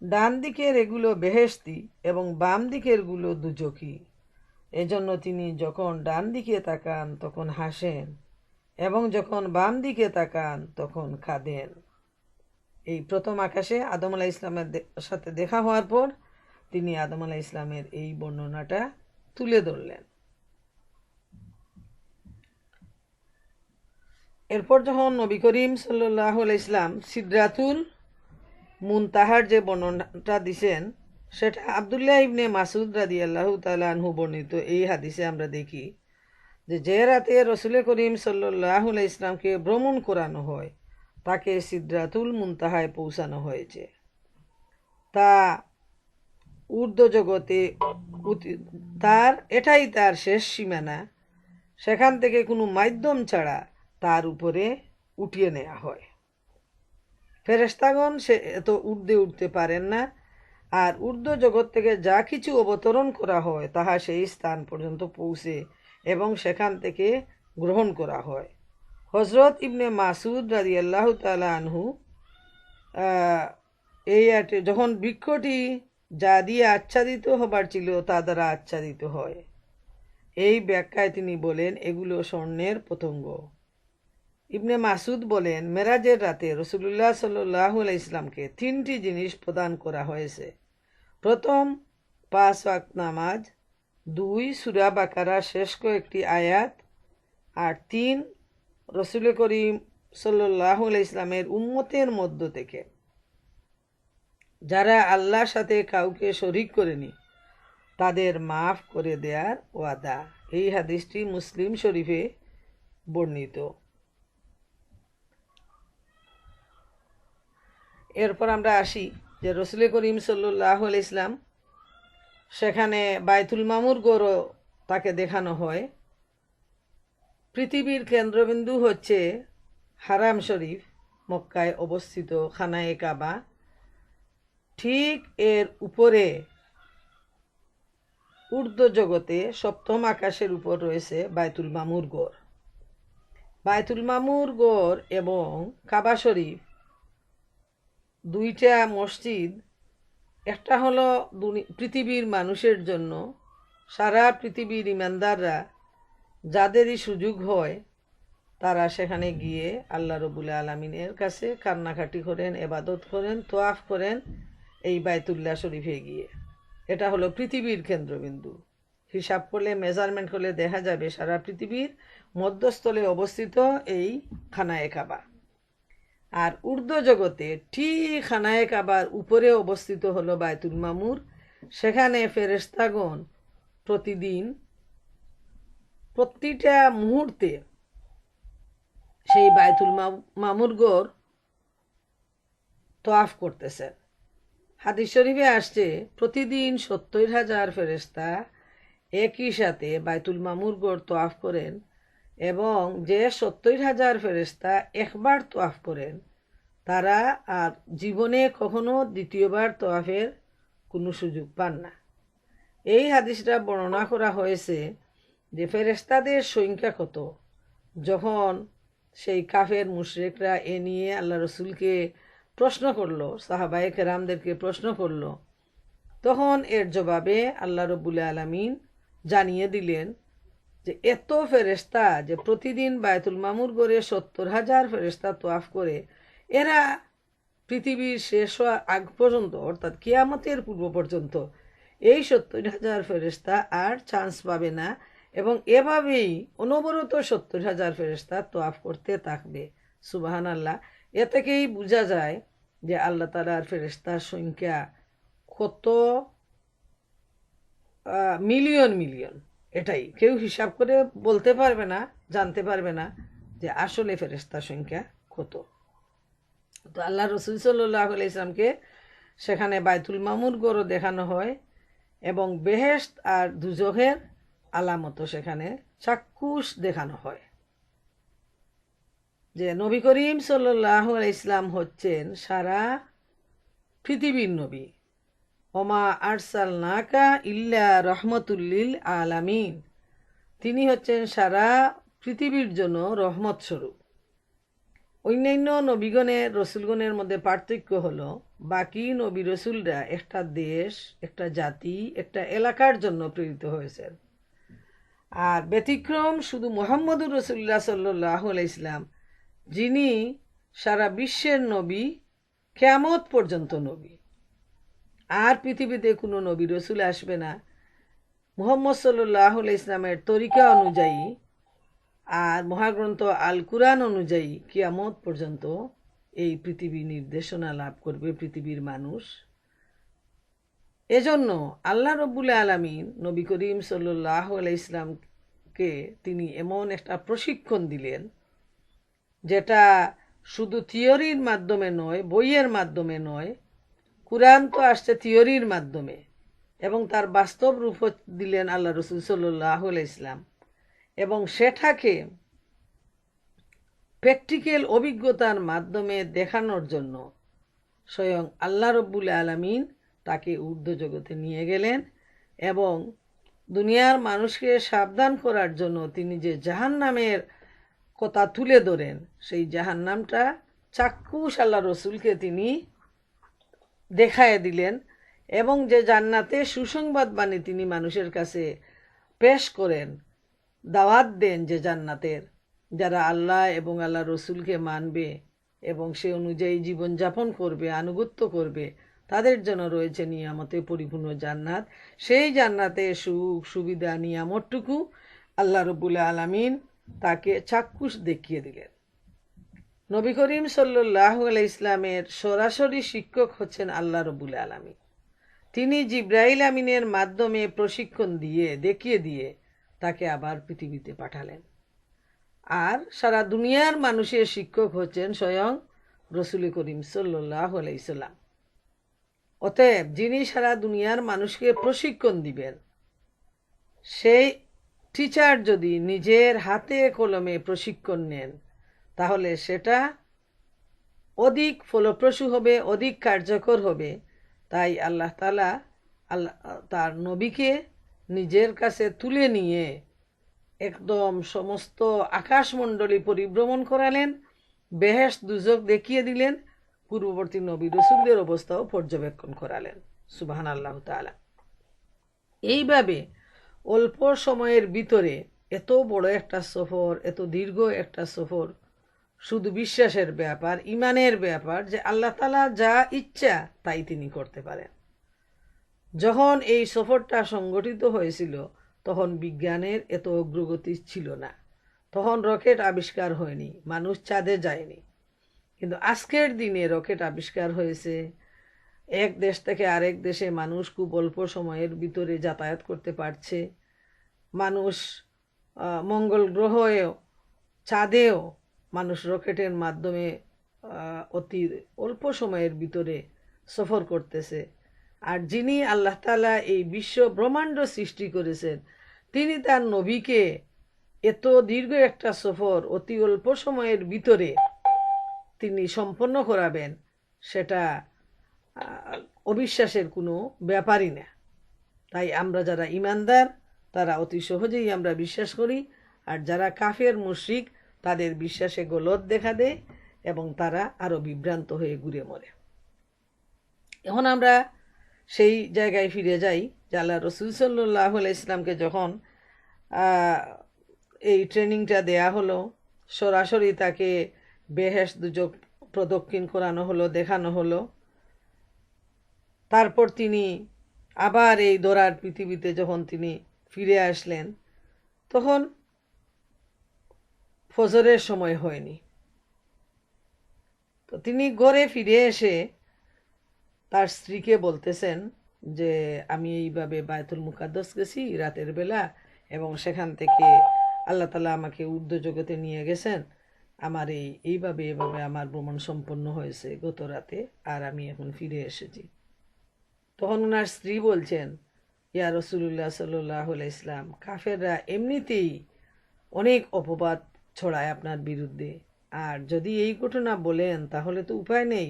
ডান দিকের এগুলো বেহেশতি এবং বাম দিকের গুলো দুজকি। এজন্য তিনি যখন ডান দিকে তাকান তখন হাসেন এবং যখন বাম দিকে তাকান তখন কাঁদেন। এই প্রথম আকাশে আদম আলাইহিস সালামের সাথে দেখা হওয়ার পর তিনি আদম আলাইহিস সালামের এই বর্ণনাটা তুলে ধরলেন। এরপর যখন নবী করিম সাল্লাল্লাহু আলাইহি ওয়াসাল্লাম সিদরাতুল মুনতাহার যে বর্ণনাটা দিছেন সেটা আব্দুল্লাহ ইবনে মাসউদ রাদিয়াল্লাহু তাআলা আনহু বর্ণিত এই হাদিসে আমরা দেখি যে রাতে রসুল করিম সাল্লাল্লাহু আলাইহি ওয়াসাল্লামকে ভ্রমণ করানো হয় তাকে সিদরাতুল মুনতাহায় পৌঁছানো হয়েছে। তা ঊর্ধ্ব জগতে এটাই তার শেষ সীমানা। সেখান থেকে কোনো মাধ্যম ছাড়া তার উপরে উঠিয়ে নেওয়া হয়। ফেরেশতাগণ সে এত ঊর্ধ্বে উঠতে পারেন না, আর ঊর্ধ্ব জগৎ থেকে যা কিছু অবতরণ করা হয় তাহা সেই স্থান পর্যন্ত পৌঁছে এবং সেখান থেকে গ্রহণ করা হয়। হজরত ইবনে মাসুদ রাদিয়াল্লাহু তাআলা আনহু এই যখন বৃক্ষটি যা দিয়ে আচ্ছাদিত হবার ছিল তা দ্বারা আচ্ছাদিত হয়। এই ব্যাখ্যায় তিনি বলেন এগুলো স্বর্ণের পতঙ্গ। ইবনে মাসুদ বলেন, মেরাজের রাতে রাসূলুল্লাহ সাল্লাল্লাহু আলাইহি ইসলামকে 3টি জিনিস প্রদান করা হয়েছে। প্রথম 5 ওয়াক্ত নামাজ, 2 সূরা বাকারা শেষ কয়েকটি আয়াত, আর 3 রাসূল করিম সাল্লাল্লাহু আলাইহি ইসলামের উম্মতের মধ্য থেকে যারা আল্লাহর সাথে কাউকে শরিক করেনি তাদের মাফ করে দেওয়ার ওয়াদা। এই হাদিসটি মুসলিম শরীফে বর্ণিত। এরপর আমরা আসি যে রাসূল করিম সাল্লাল্লাহু আলাইহি ইসলাম সেখানে বাইতুল মামুর গড়ও তাকে দেখানো হয়। পৃথিবীর কেন্দ্রবিন্দু হচ্ছে হারাম শরীফ, মক্কায় অবস্থিত খানায়ে কাবা। ঠিক এর উপরে ঊর্ধ্ব জগতে সপ্তম আকাশের উপর রয়েছে বাইতুল মামুর গড়। বাইতুল মামুর গড় এবং কাবা শরীফ দুইটা মসজিদ, একটা হলো পৃথিবীর মানুষের জন্য, সারা পৃথিবীর ইমানদাররা যাদেরই সুযোগ হয় তারা সেখানে গিয়ে আল্লাহ রব্বুল আলামিনের কাছে কান্নাকাটি করেন, ইবাদত করেন, তোয়াফ করেন এই বাইতুল্লাহ শরীফে গিয়ে। এটা হলো পৃথিবীর কেন্দ্রবিন্দু। হিসাব করলে, মেজারমেন্ট করলে দেখা যাবে সারা পৃথিবীর মধ্যস্থলে অবস্থিত এই খানায়ে কাবা। আর ঊর্ধ্ব জগতে ঠিক খানায়ে কাবার উপরে অবস্থিত হলো বাইতুল মামুর। সেখানে ফেরেশতাগণ প্রতিদিন প্রতিটা মুহূর্তে সেই বাইতুল মামুর গড় তোয়াফ করতেছেন। হাদিস শরীফে আসছে প্রতিদিন 70,000 ফেরেশতা একই সাথে বাইতুল মামুর গড় তোয়াফ করেন, এবং যে 70,000 ফেরেশতা একবার তোয়াফ করেন তারা আর জীবনে কখনো দ্বিতীয়বার তোয়াফের কোনো সুযোগ পান না। এই হাদিসটা বর্ণনা করা হয়েছে যে ফেরেশতাদের সংখ্যা কত। যখন সেই কাফের মুশরিকরা এ নিয়ে আল্লাহ রসুলকে প্রশ্ন করলো, সাহাবায়ে কেরামদেরকে প্রশ্ন করলো, তখন এর জবাবে আল্লাহ রব্বুল আলামিন জানিয়ে দিলেন যে এত ফেরেশতা যে প্রতিদিন বাইতুল মামুর গড়ে 70,000 ফেরেশতা তোয়াফ করে, এরা পৃথিবীর শেষ হওয়ার আগ পর্যন্ত অর্থাৎ কিয়ামতের পূর্ব পর্যন্ত এই 70,000 ফেরেশতা আর চান্স পাবে না, এবং এভাবেই অনবরত 70,000 ফেরেশতা তোয়াফ করতে থাকবে। সুবহানাল্লাহ। এ থেকেই বোঝা যায় যে আল্লাহ তাআলার ফেরেশতার সংখ্যা কত মিলিয়ন মিলিয়ন। এটাই কেউ হিসাব করে বলতে পারবে না, জানতে পারবে না যে আসলে ফেরেশতার সংখ্যা কত। তো আল্লাহ রসুল সাল্লাল্লাহু আলাইহি ইসলামকে সেখানে বাইতুল মামুর গড়ও দেখানো হয়, এবং বেহেশত আর দুজখের আলামতও সেখানে চাক্ষুষ দেখানো হয়। যে নবী করিম সাল্লাল্লাহু আলাইহি ইসলাম হচ্ছেন সারা পৃথিবীর নবী। ওমা আরসালনাকা ইল্লা রহমতুল্লিল আলামিন। তিনি হচ্ছেন সারা পৃথিবীর জন্য রহমত স্বরূপ। অন্যান্য নবীগণের রসুলগণের মধ্যে পার্থক্য হলো বাকি নবী রসুলরা একটা দেশ, একটা জাতি, একটা এলাকার জন্য প্রেরিত হয়েছেন, আর ব্যতিক্রম শুধু মুহাম্মদুর রাসূলুল্লাহ সাল্লাল্লাহু আলাইহি ইসলাম, যিনি সারা বিশ্বের নবী, কিয়ামত পর্যন্ত নবী। আর পৃথিবীতে কোনো নবী রসুল আসবে না মুহাম্মদ সাল্লাল্লাহু আলাইহি ইসলামের তরিকা অনুযায়ী আর মহাগ্রন্থ আল কুরআন অনুযায়ী কিয়ামত পর্যন্ত এই পৃথিবী নির্দেশনা লাভ করবে পৃথিবীর মানুষ। এজন্য আল্লাহ রব্বুল আলামিন নবী করিম সাল্লাল্লাহু আলাইহি ইসলামকে তিনি এমন একটা প্রশিক্ষণ দিলেন যেটা শুধু থিওরির মাধ্যমে নয়, বইয়ের মাধ্যমে নয়, কুরআন তো আসছে থিওরির মাধ্যমে, এবং তার বাস্তব রূপ দিলেন আল্লাহ রসুল সাল্লাল্লাহু আলাইহি ইসলাম, এবং সেটাকে প্র্যাকটিক্যাল অভিজ্ঞতার মাধ্যমে দেখানোর জন্য স্বয়ং আল্লাহ রব্বুল আলামিন তাকে ঊর্ধ্ব জগতে নিয়ে গেলেন এবং দুনিয়ার মানুষকে সাবধান করার জন্য তিনি যে জাহান্নামের কথা তুলে ধরেন, সেই জাহান্নামটা চাক্ষুষ আল্লাহ রসুলকে তিনি দেখায় দিলেন এবং যে জান্নাতে সুসংবাদ বাণী তিনি মানুষের কাছে পেশ করেন, দাওয়াত দেন যে জান্নাতের, যারা আল্লাহ এবং আল্লাহ রসুলকে মানবে এবং সে অনুযায়ী জীবনযাপন করবে, আনুগত্য করবে, তাদের জন্য রয়েছে নিয়ামতে পরিপূর্ণ জান্নাত। সেই জান্নাতে সুখ সুবিধা নিয়ামতটুকু আল্লাহ রব্বুল আলামিন তাকে চাক্ষুষ দেখিয়ে দিলেন। নবী করিম সাল্লাল্লাহু আলাইহি ইসলামের সরাসরি শিক্ষক হচ্ছেন আল্লাহ রব্বুল আলামিন। তিনি জিব্রাইল আমিনের মাধ্যমে প্রশিক্ষণ দিয়ে দেখিয়ে দিয়ে তাকে আবার পৃথিবীতে পাঠালেন। আর সারা দুনিয়ার মানুষের শিক্ষক হচ্ছেন স্বয়ং রসুল করিম সাল্লাল্লাহু আলাইহি সাল্লাম। অতএব যিনি সারা দুনিয়ার মানুষকে প্রশিক্ষণ দিবেন, সেই টিচার যদি নিজের হাতে কলমে প্রশিক্ষণ নেন, তাহলে সেটা অধিক ফলপ্রসূ হবে, অধিক কার্যকর হবে। তাই আল্লাহ তাআলা তার নবীকে নিজের কাছে তুলে নিয়ে একদম সমস্ত আকাশমণ্ডলী পরিভ্রমণ করালেন, বেহেশত দুজক দেখিয়ে দিলেন, পূর্ববর্তী নবী রসুলদের অবস্থাও পর্যবেক্ষণ করালেন। সুবহানাল্লাহু তাআলা। এইভাবে অল্প সময়ের ভিতরে এত বড় একটা সফর, এত দীর্ঘ একটা সফর, শুধু বিশ্বাসের ব্যাপার, ইমানের ব্যাপার যে আল্লাহ তাআলা যা ইচ্ছা তাই তিনি করতে পারেন। যখন এই সফরটা সংগঠিত হয়েছিল তখন বিজ্ঞানের এত অগ্রগতি ছিল না, তখন রকেট আবিষ্কার হয়নি, মানুষ চাঁদে যায়নি। কিন্তু আজকের দিনে রকেট আবিষ্কার হয়েছে, এক দেশ থেকে আরেক দেশে মানুষ খুব অল্প সময়ের ভিতরে যাতায়াত করতে পারছে। মানুষ মঙ্গল গ্রহেও, চাঁদেও মানুষ রকেটের মাধ্যমে অতি অল্প সময়ের ভিতরে সফর করতেছে। আর যিনি আল্লাহ তাআলা এই বিশ্ব ব্রহ্মাণ্ড সৃষ্টি করেছেন, তিনি তার নবীকে এত দীর্ঘ একটা সফর অতি অল্প সময়ের ভিতরে তিনি সম্পন্ন করাবেন, সেটা অবিশ্বাসের কোনো ব্যাপারই না। তাই আমরা যারা ইমানদার তারা অতি সহজেই আমরা বিশ্বাস করি, আর যারা কাফের মুশরিক তাদের বিশ্বাসে গলদ দেখা দেয় এবং তারা আরো বিভ্রান্ত হয়ে ঘুরে মরে। এখন আমরা সেই জায়গায় ফিরে যাই যে আল্লাহ রসুল সাল্লাল্লাহু আলাইহি ইসলামকে যখন এই ট্রেনিংটা দেয়া হলো, সরাসরি তাকে বেহেশত দুজক প্রদক্ষিণ করানো হলো, দেখানো হলো। তারপর তিনি আবার এই দৌড়ার পৃথিবীতে যখন তিনি ফিরে আসলেন, তখন ফজরের সময় হয়নি। তো তিনি ঘরে ফিরে এসে তার স্ত্রীকে বলতেছেন যে আমি এইভাবে বায়তুল মুকাদ্দাস গেছি রাতের বেলা এবং সেখান থেকে আল্লাহ তাআলা আমাকে ঊর্ধ্ব জগতে নিয়ে গেছেন, আমার এইভাবে আমার ভ্রমণ সম্পন্ন হয়েছে গত রাতে, আর আমি এখন ফিরে এসেছি। তখন ওনার স্ত্রী বলছেন, ইয়া রাসূলুল্লাহ সাল্লাল্লাহু আলাইহি ইসলাম, কাফেররা এমনিতেই অনেক অপবাদ ছড়ায় আপনার বিরুদ্ধে, আর যদি এই ঘটনা বলেন তাহলে তো উপায় নেই,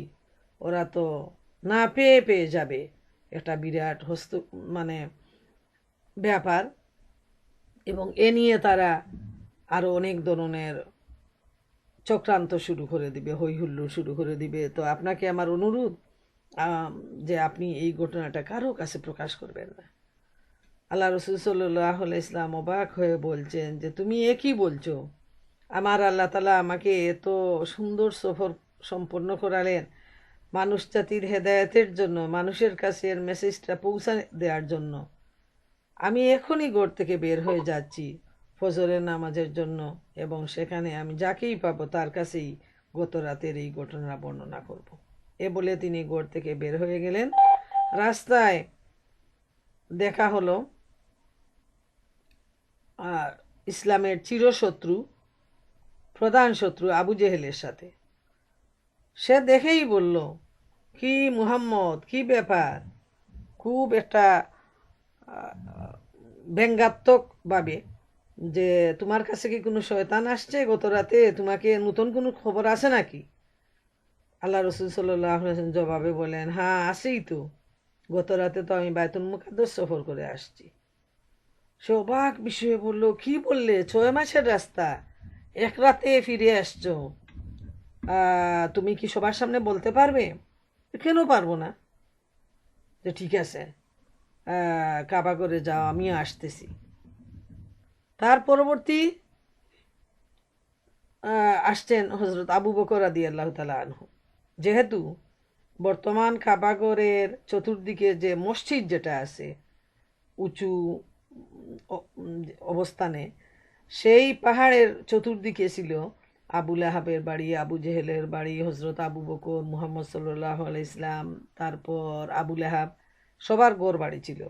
ওরা তো না পেয়ে পেয়ে যাবে, একটা বিরাট ব্যাপার, এবং এ নিয়ে তারা আরো অনেক ধরনের চক্রান্ত শুরু করে দিবে, হইহুল্লোড় শুরু করে দিবে। তো আপনাকে আমার অনুরোধ যে আপনি এই ঘটনাটা কারো কাছে প্রকাশ করবেন না। আল্লাহ রসুল সাল্লাল্লাহু আলাইহি ইসলাম অবাক হয়ে বলছেন যে তুমি একই বলছো, আমার আল্লাহ তাআলা আমাকে এত সুন্দর সফর সম্পন্ন করালেন মানুষ জাতির হেদায়েতের জন্য, মানুষের কাছে এর মেসেজটা পৌঁছে দেওয়ার জন্য। আমি এখনই ঘর থেকে বের হয়ে যাচ্ছি ফজরের নামাজের জন্য, এবং সেখানে আমি যাকেই পাবো তার কাছেই গত রাতের এই ঘটনা বর্ণনা করব। এ বলে তিনি ঘর থেকে বের হয়ে গেলেন। রাস্তায় দেখা হলো ইসলামের চিরশত্রু, প্রধান শত্রু আবু জেহেলের সাথে। সে দেখেই বলল, কি মুহাম্মদ, কি ব্যাপার? খুব একটা ব্যঙ্গাত্মক ভাবে, যে তোমার কাছে কি কোনো শয়তান আসছে গত রাতে, তোমাকে নতুন কোনো খবর আছে নাকি? আল্লাহ রসুল সাল্লাল্লাহু আলাইহি ওয়াসাল্লাম জবাবে বলেন, হ্যাঁ আছেই তো, গত রাতে তো আমি বায়তুল মুকাদ্দাস সফর করে আসছি। সে অবাক বিষয়ে বলল, কি বললে? 6 মাসের রাস্তা, এক রাতে ফিরে আসছো? তুমি কি সবার সামনে বলতে পারবে? কেন পারবো না? যে ঠিক আছে, কাবা করে যাও, আমিও আসতেছি। তার পরবর্তী আসছেন হজরত আবু বকর রাদিয়াল্লাহু তাআলা আনহু। যেহেতু বর্তমান কাবাগরের চতুর্দিকে যে মসজিদ যেটা আছে উঁচু অবস্থানে, সেই পাহাড়ের চতুর্দিকে ছিল আবু লাহাবের বাড়ি, আবু জেহেলের বাড়ি, হজরত আবু বকর, মুহাম্মদ সাল্লাল্লাহু আলাইহি ইসলাম, তারপর আবু লাহাব, সবার গড় বাড়ি ছিল।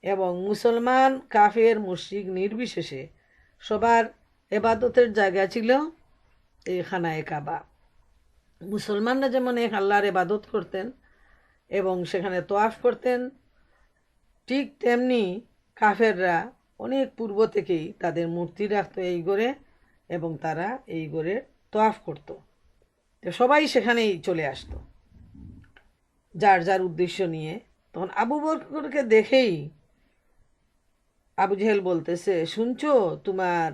এবং মুসলমান কাফের মুশরিক নির্বিশেষে সবার এবাদতের জায়গা ছিল এই খানায়ে কাবা। মুসলমানরা যেমন এক আল্লাহর এবাদত করতেন এবং সেখানে তোয়াফ করতেন, ঠিক তেমনি কাফেররা অনেক পূর্ব থেকেই তাদের মূর্তি রাখত এই গড়ে এবং তারা এই গড়ে তোয়াফ করত। তো সবাই সেখানেই চলে আসতো যার যার উদ্দেশ্য নিয়ে। তখন আবু বকরকে দেখেই আবু জেহেল বলতেছে, শুনছো তোমার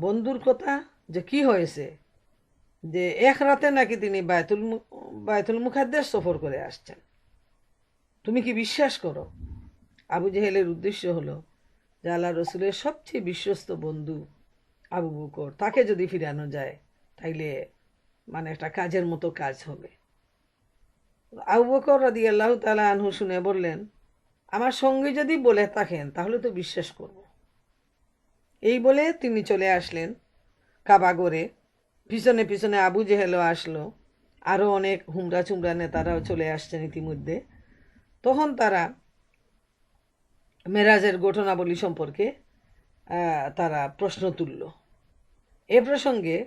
বন্ধুর কথা, যে কি হয়েছে? যে এক রাতে নাকি তিনি বায়তুল মুকাদ্দাস সফর করে আসছেন, তুমি কি বিশ্বাস করো? আবু জেহেলের উদ্দেশ্য হলো যে আল্লাহ রসুলের সবচেয়ে বিশ্বস্ত বন্ধু আবু বকর, তাকে যদি ফিরানো যায় তাইলে মানে একটা কাজের মতো কাজ হবে। আবু বকর রাদিয়াল্লাহু তাআলা আনহু শুনে বললেন, আমার সঙ্গে যদি বলে থাকেন তাহলে তো বিশ্বাস করব। এই বলে তিনি চলে আসলেন কাবাগরে। পিছনে পিছনে আবু জেহেলও আসলো, আরও অনেক হুমরা চুমরা নেতারাও চলে আসছেন ইতিমধ্যে। তখন তারা মেরাজের ঘটনাবলী সম্পর্কে তারা প্রশ্ন তুলল। এ প্রসঙ্গে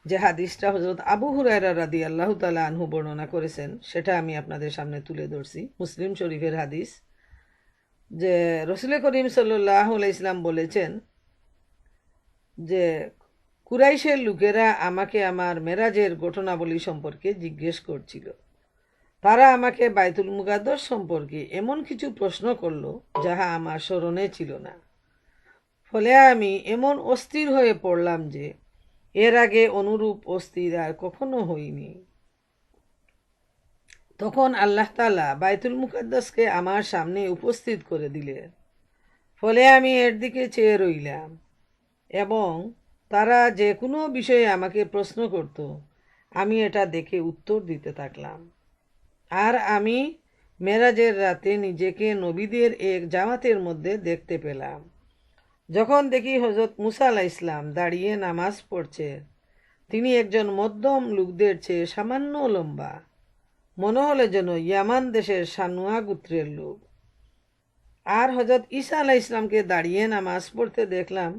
যে হাদিসটা হযরত আবু হুরায়রা রাদিয়াল্লাহু তাআলা আনহু বর্ণনা করেছেন, সেটা আমি আপনাদের সামনে তুলে ধরছি। মুসলিম শরীফের হাদিস, যে রসুল করিম সাল্লাল্লাহু আলাইহি ইসলাম বলেছেন যে কুরাইশের লোকেরা আমাকে আমার মেরাজের ঘটনাবলী সম্পর্কে জিজ্ঞেস করছিল। তারা আমাকে বাইতুল মুকাদ্দাস সম্পর্কে এমন কিছু প্রশ্ন করল যাহা আমার স্মরণে ছিল না। ফলে আমি এমন অস্থির হয়ে পড়লাম যে এর আগে অনুরূপ অস্থির আর কখনো হইনি। তখন আল্লাহ তাআলা বাইতুল মুকাদ্দাসকে আমার সামনে উপস্থিত করে দিলেন। ফলে আমি এর দিকে চেয়ে রইলাম এবং তারা যে কোনো বিষয়ে আমাকে প্রশ্ন করত, আমি এটা দেখে উত্তর দিতে থাকলাম। আর আমি মেরাজের রাতে নিজেকে নবীদের এক জামাতের মধ্যে দেখতে পেলাম। যখন দেখি হযরত মুসা আলাইহিস ইসলাম দাঁড়িয়ে নামাজ পড়ছে, তিনি একজন মধ্যম লোকদের চেয়ে সামান্য লম্বা, মনে হলো যেন ইয়ামান দেশের সানুয়া গোত্রের লোক। আর হযরত ঈসা আলাইহিস ইসলামকে দাঁড়িয়ে নামাজ পড়তে দেখলাম।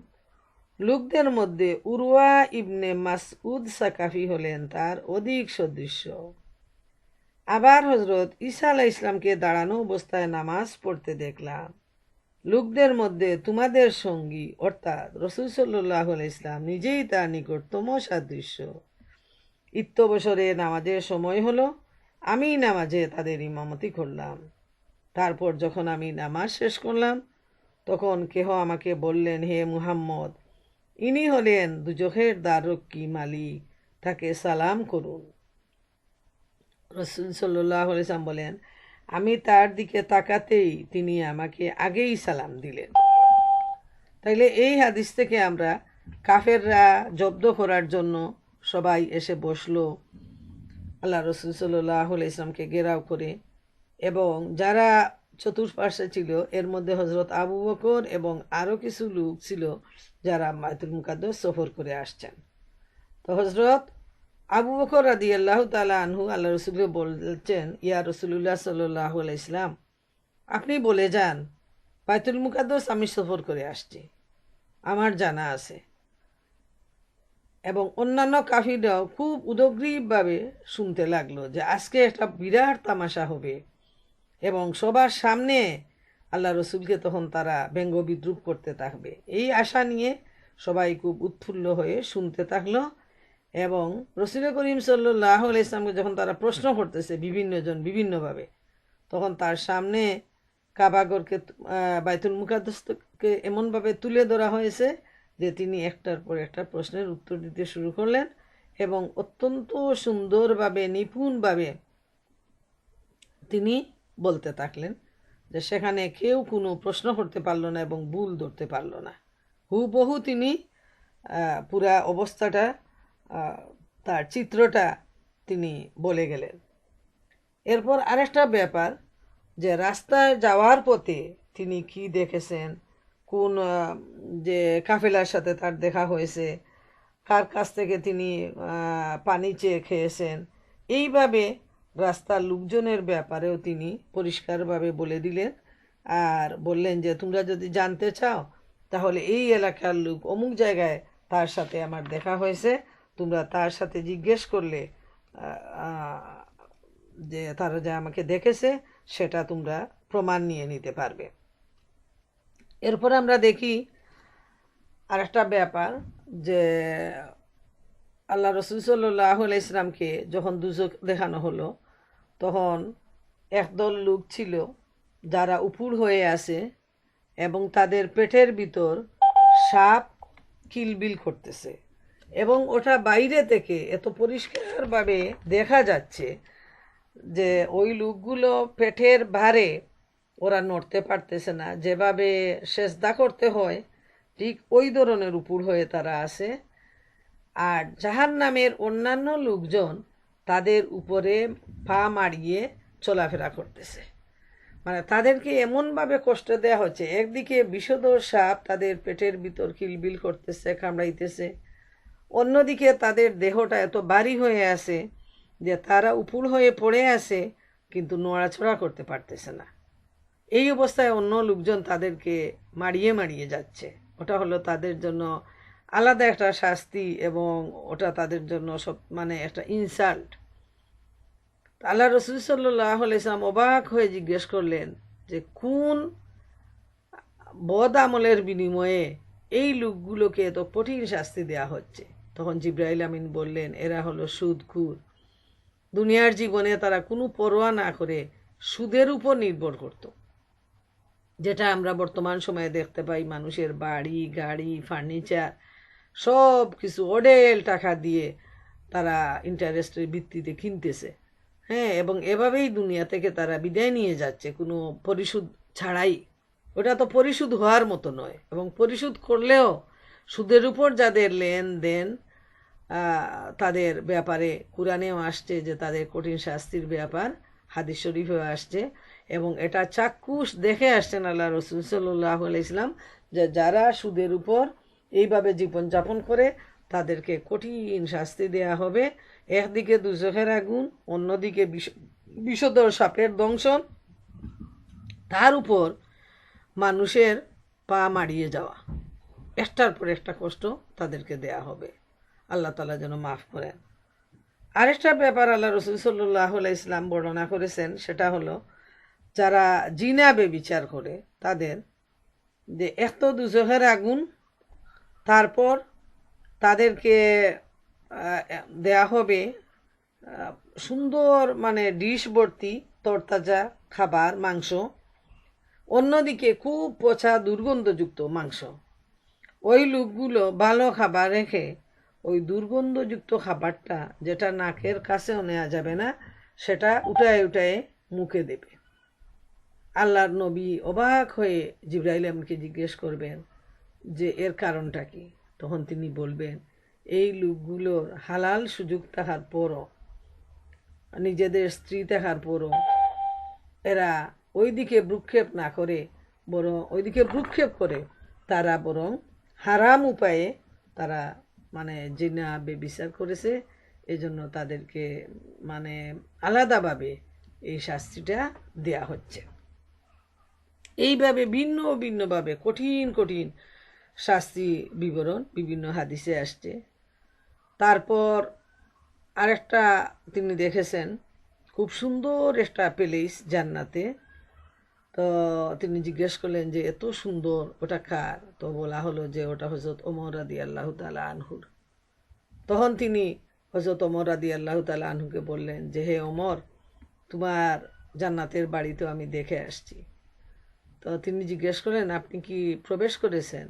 লোকদের মধ্যে উরওয়া ইবনে মাসউদ সাকাফি হলেন তার অধিক সদৃশ্য। আবার হযরত ঈসা আলাইহিস ইসলামকে দাঁড়ানো অবস্থায় নামাজ পড়তে দেখলাম। লোকদের মধ্যে তোমাদের সঙ্গী অর্থাৎ রাসূল সাল্লাল্লাহু আলাইহি ইসলাম নিজেই তার নিকটতম সাদৃশ্য। ইত্যবসরে নামাজের সময় হলো, আমি নামাজে তাদের ইমামতি করলাম। তারপর যখন আমি নামাজ শেষ করলাম, তখন কেহ আমাকে বললেন, হে মুহাম্মদ, ইনি হলেন দুজখের দ্বাররক্ষী মালিক, তাকে সালাম করুন। রাসূল সাল্লাল্লাহু আলাইহি ওয়াসাল্লাম বলেন, আমি তার দিকে তাকাতেই তিনি আমাকে আগেই সালাম দিলেন। তাইলে এই হাদিস থেকে আমরা কাফেররা জব্দ করার জন্য সবাই এসে বসলো আল্লাহ রসুল সাল্লাল্লাহু আলাইহি ওয়াসাল্লামকে ঘেরাও করে, এবং যারা চতুর্পার্শ্বে ছিল এর মধ্যে হযরত আবু বকর এবং আরও কিছু লোক ছিল যারা বাইতুল মুকাদ্দাস সফর করে আসছেন। তো হযরত আবু বকর রাদিয়াল্লাহু তাআলা আনহু আল্লাহ রসুলকে বলছেন, ইয়া রাসূলুল্লাহ সাল্লাল্লাহু আলাইহি ইসলাম, আপনি বলে যান বাইতুল মুকাদ্দাস আমি সফর করে আসছি, আমার জানা আছে। এবং অন্যান্য কাফিররাও খুব উদগ্রীবভাবে শুনতে লাগলো যে আজকে একটা বিরাট তামাশা হবে এবং সবার সামনে আল্লাহ রসুলকে তখন তারা ব্যঙ্গ বিদ্রুপ করতে থাকবে। এই আশা নিয়ে সবাই খুব উৎফুল্ল হয়ে শুনতে থাকলো। এবং রসুল করিম সাল্লাল্লাহু আলাইহি ওয়াসাল্লামকে যখন তারা প্রশ্ন করতেছে বিভিন্ন জন বিভিন্নভাবে, তখন তার সামনে কাবাগরকে বাইতুল মুকাদ্দাসকে এমনভাবে তুলে ধরা হয়েছে যে তিনি একটার পর একটা প্রশ্নের উত্তর দিতে শুরু করলেন এবং অত্যন্ত সুন্দরভাবে নিপুণভাবে তিনি বলতে থাকলেন যে সেখানে কেউ কোনো প্রশ্ন করতে পারলো না এবং ভুল ধরতে পারলো না। হুবহু তিনি পুরা অবস্থাটা, তার চিত্রটা তিনি বলে গেলেন। এরপর আরেকটা ব্যাপার, যে রাস্তায় যাওয়ার পথে তিনি কি দেখেছেন, কোন যে কাফেলার সাথে তার দেখা হয়েছে, কার কাছ থেকে তিনি পানি চেয়ে খেয়েছেন, এইভাবে রাস্তার লোকজনের ব্যাপারেও তিনি পরিষ্কারভাবে বলে দিলেন। আর বললেন যে তোমরা যদি জানতে চাও তাহলে এই এলাকার লোক অমুক জায়গায় তার সাথে আমার দেখা হয়েছে, তোমরা তার সাথে জিজ্ঞেস করলে যে তারা যা আমাকে দেখেছে সেটা তোমরা প্রমাণ নিয়ে নিতে পারবে। এরপর আমরা দেখি আর একটা ব্যাপার, যে আল্লাহ রসুল সাল্লাল্লাহু আলাইহি ইসলামকে যখন দুজক দেখানো হলো তখন একদল লোক ছিল যারা উপুড় হয়ে আছে এবং তাদের পেটের ভিতর সাপ কিলবিল করতেছে এবং ওটা বাইরে থেকে এত পরিষ্কারভাবে দেখা যাচ্ছে যে ওই লোকগুলো পেটের ভারে ওরা নড়তে পারতেছে না, যেভাবে সেজদা করতে হয় ঠিক ওই ধরনের উপুড় হয়ে তারা আছে। আর জাহান্নামের অন্যান্য লোকজন তাদের উপরে পা মারিয়ে চলাফেরা করতেছে, মানে তাদেরকে এমনভাবে কষ্ট দেওয়া হচ্ছে। একদিকে বিষধর সাপ তাদের পেটের ভিতর কিলবিল করতেছে, কামড়াইতেছে, অন্যদিকে তাদের দেহটা এত ভারী হয়ে আছে যে তারা উপুড় হয়ে পড়ে আছে কিন্তু নড়াচড়া করতে পারতেছে না। এই অবস্থায় অন্য লোকজন তাদেরকে মারিয়ে মারিয়ে যাচ্ছে। ওটা হলো তাদের জন্য আলাদা একটা শাস্তি এবং ওটা তাদের জন্য সব মানে একটা ইনসাল্ট। আল্লাহ রসুল সাল্লাল্লাহু আলাইহি ওয়াসাল্লাম অবাক হয়ে জিজ্ঞেস করলেন যে কোন বদ আমলের বিনিময়ে এই লোকগুলোকে এত কঠিন শাস্তি দেওয়া হচ্ছে। তখন জিবরাইল আমিন বললেন, এরা হলো সুদখোর। দুনিয়ার জীবনে তারা কোনো পরোয়া না করে সুদের উপর নির্ভর করত, যেটা আমরা বর্তমান সময়ে দেখতে পাই। মানুষের বাড়ি গাড়ি ফার্নিচার সব কিছু অডেল টাকা দিয়ে তারা ইন্টারেস্টের ভিত্তিতে কিনতেছে, হ্যাঁ, এবং এভাবেই দুনিয়া থেকে তারা বিদায় নিয়ে যাচ্ছে কোনো পরিশোধ ছাড়াই। ওটা তো পরিশোধ হওয়ার মতো নয়, এবং পরিশোধ করলেও সুদের উপর যাদের লেনদেন তাদের ব্যাপারে কোরআনেও আসছে যে তাদের কঠিন শাস্তির ব্যাপার, হাদিস শরীফেও আসছে, এবং এটা চাক্ষুষ দেখে আসছেন আল্লাহ রসুল সাল্লাল্লাহু আলাইহি ওয়াসাল্লাম যে যারা সুদের উপর এইভাবে জীবনযাপন করে তাদেরকে কঠিন শাস্তি দেয়া হবে। একদিকে দুজখের আগুন, অন্যদিকে বিষধর সাপের দংশন, তার উপর মানুষের পা মারিয়ে যাওয়া, একটার পর একটা কষ্ট তাদেরকে দেয়া হবে। আল্লাহ তাআলা যেন মাফ করেন। আরেকটা ব্যাপার আল্লাহ রসুল সাল্লাল্লাহু আলাইহি ওয়াসাল্লাম বর্ণনা করেছেন, সেটা হলো যারা জিনা বেবিচার করে তাদের যে এত দুজখের আগুন, তারপর তাদেরকে দেয়া হবে সুন্দর মানে ডিশ ভর্তি তরতাজা খাবার, মাংস, অন্যদিকে খুব পচা দুর্গন্ধযুক্ত মাংস। ওই লোকগুলো ভালো খাবার রেখে ওই দুর্গন্ধযুক্ত খাবারটা, যেটা নাকের কাছেও নেওয়া যাবে না, সেটা উঠায় উঠায় মুখে দেবে। আল্লাহর নবী অবাক হয়ে জিবরাইল আমিনকে জিজ্ঞেস করবেন যে এর কারণটা কি। তখন তিনি বলবেন, এই লোকগুলোর হালাল সুযোগ থাকার পরও, নিজেদের স্ত্রী থাকার পরও এরা ওইদিকে ভ্রুক্ষেপ না করে, বরং ওইদিকে ভ্রুক্ষেপ করে তারা বরং হারাম উপায়ে তারা মানে জিনা বেবিচার করেছে। এজন্য তাদেরকে মানে আলাদাভাবে এই শাস্তিটা দেয়া হচ্ছে। এইভাবে ভিন্ন ভিন্নভাবে কঠিন কঠিন শাস্তি বিবরণ বিভিন্ন হাদিসে আসছে। তারপর আরেকটা তিনি দেখেছেন খুব সুন্দর একটা প্লেস জান্নাতে। তো তিনি জিজ্ঞেস করলেন যে এত সুন্দর ওটা কার? তো বলা হলো যে ওটা হযরত ওমর রাদিয়াল্লাহু তাআলা আনহুর। তখন তিনি হযরত ওমর রাদিয়াল্লাহু তাআলা আনহুকে বললেন যে হে ওমর, তোমার জান্নাতের বাড়িতেও আমি দেখে আসছি। তো তিনি জিজ্ঞেস করেন, আপনি কি প্রবেশ করেছেন?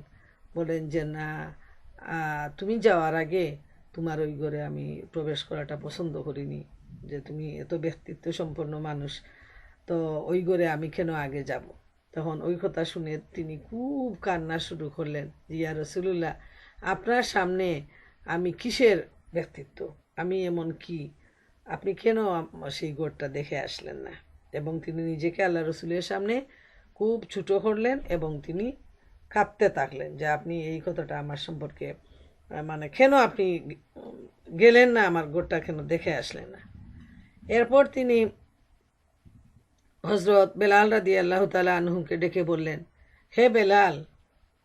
বলেন যে না, তুমি যাওয়ার আগে তোমার ওই ঘরে আমি প্রবেশ করাটা পছন্দ করিনি, যে তুমি এত ব্যক্তিত্ব সম্পন্ন মানুষ, তো ওই ঘরে আমি কেন আগে যাব। তখন ওই কথা শুনে তিনি খুব কান্না শুরু করলেন, ইয়া রসুলুল্লাহ, আপনার সামনে আমি কিসের ব্যক্তিত্ব, আমি এমন কি, আপনি কেন সেই ঘরটা দেখে আসলেন না? এবং তিনি নিজেকে আল্লাহ রসুলের সামনে খুব ছোট করলেন এবং তিনি কাঁদতে থাকলেন যে আপনি এই কথাটা আমার সম্পর্কে মানে কেন আপনি গেলেন না, আমার ঘরটা কেন দেখে আসলেন না। এরপর তিনি হজরত বেলাল রাদিয়াল্লাহু তাআলা আনহুকে ডেকে বললেন, হে বেলাল,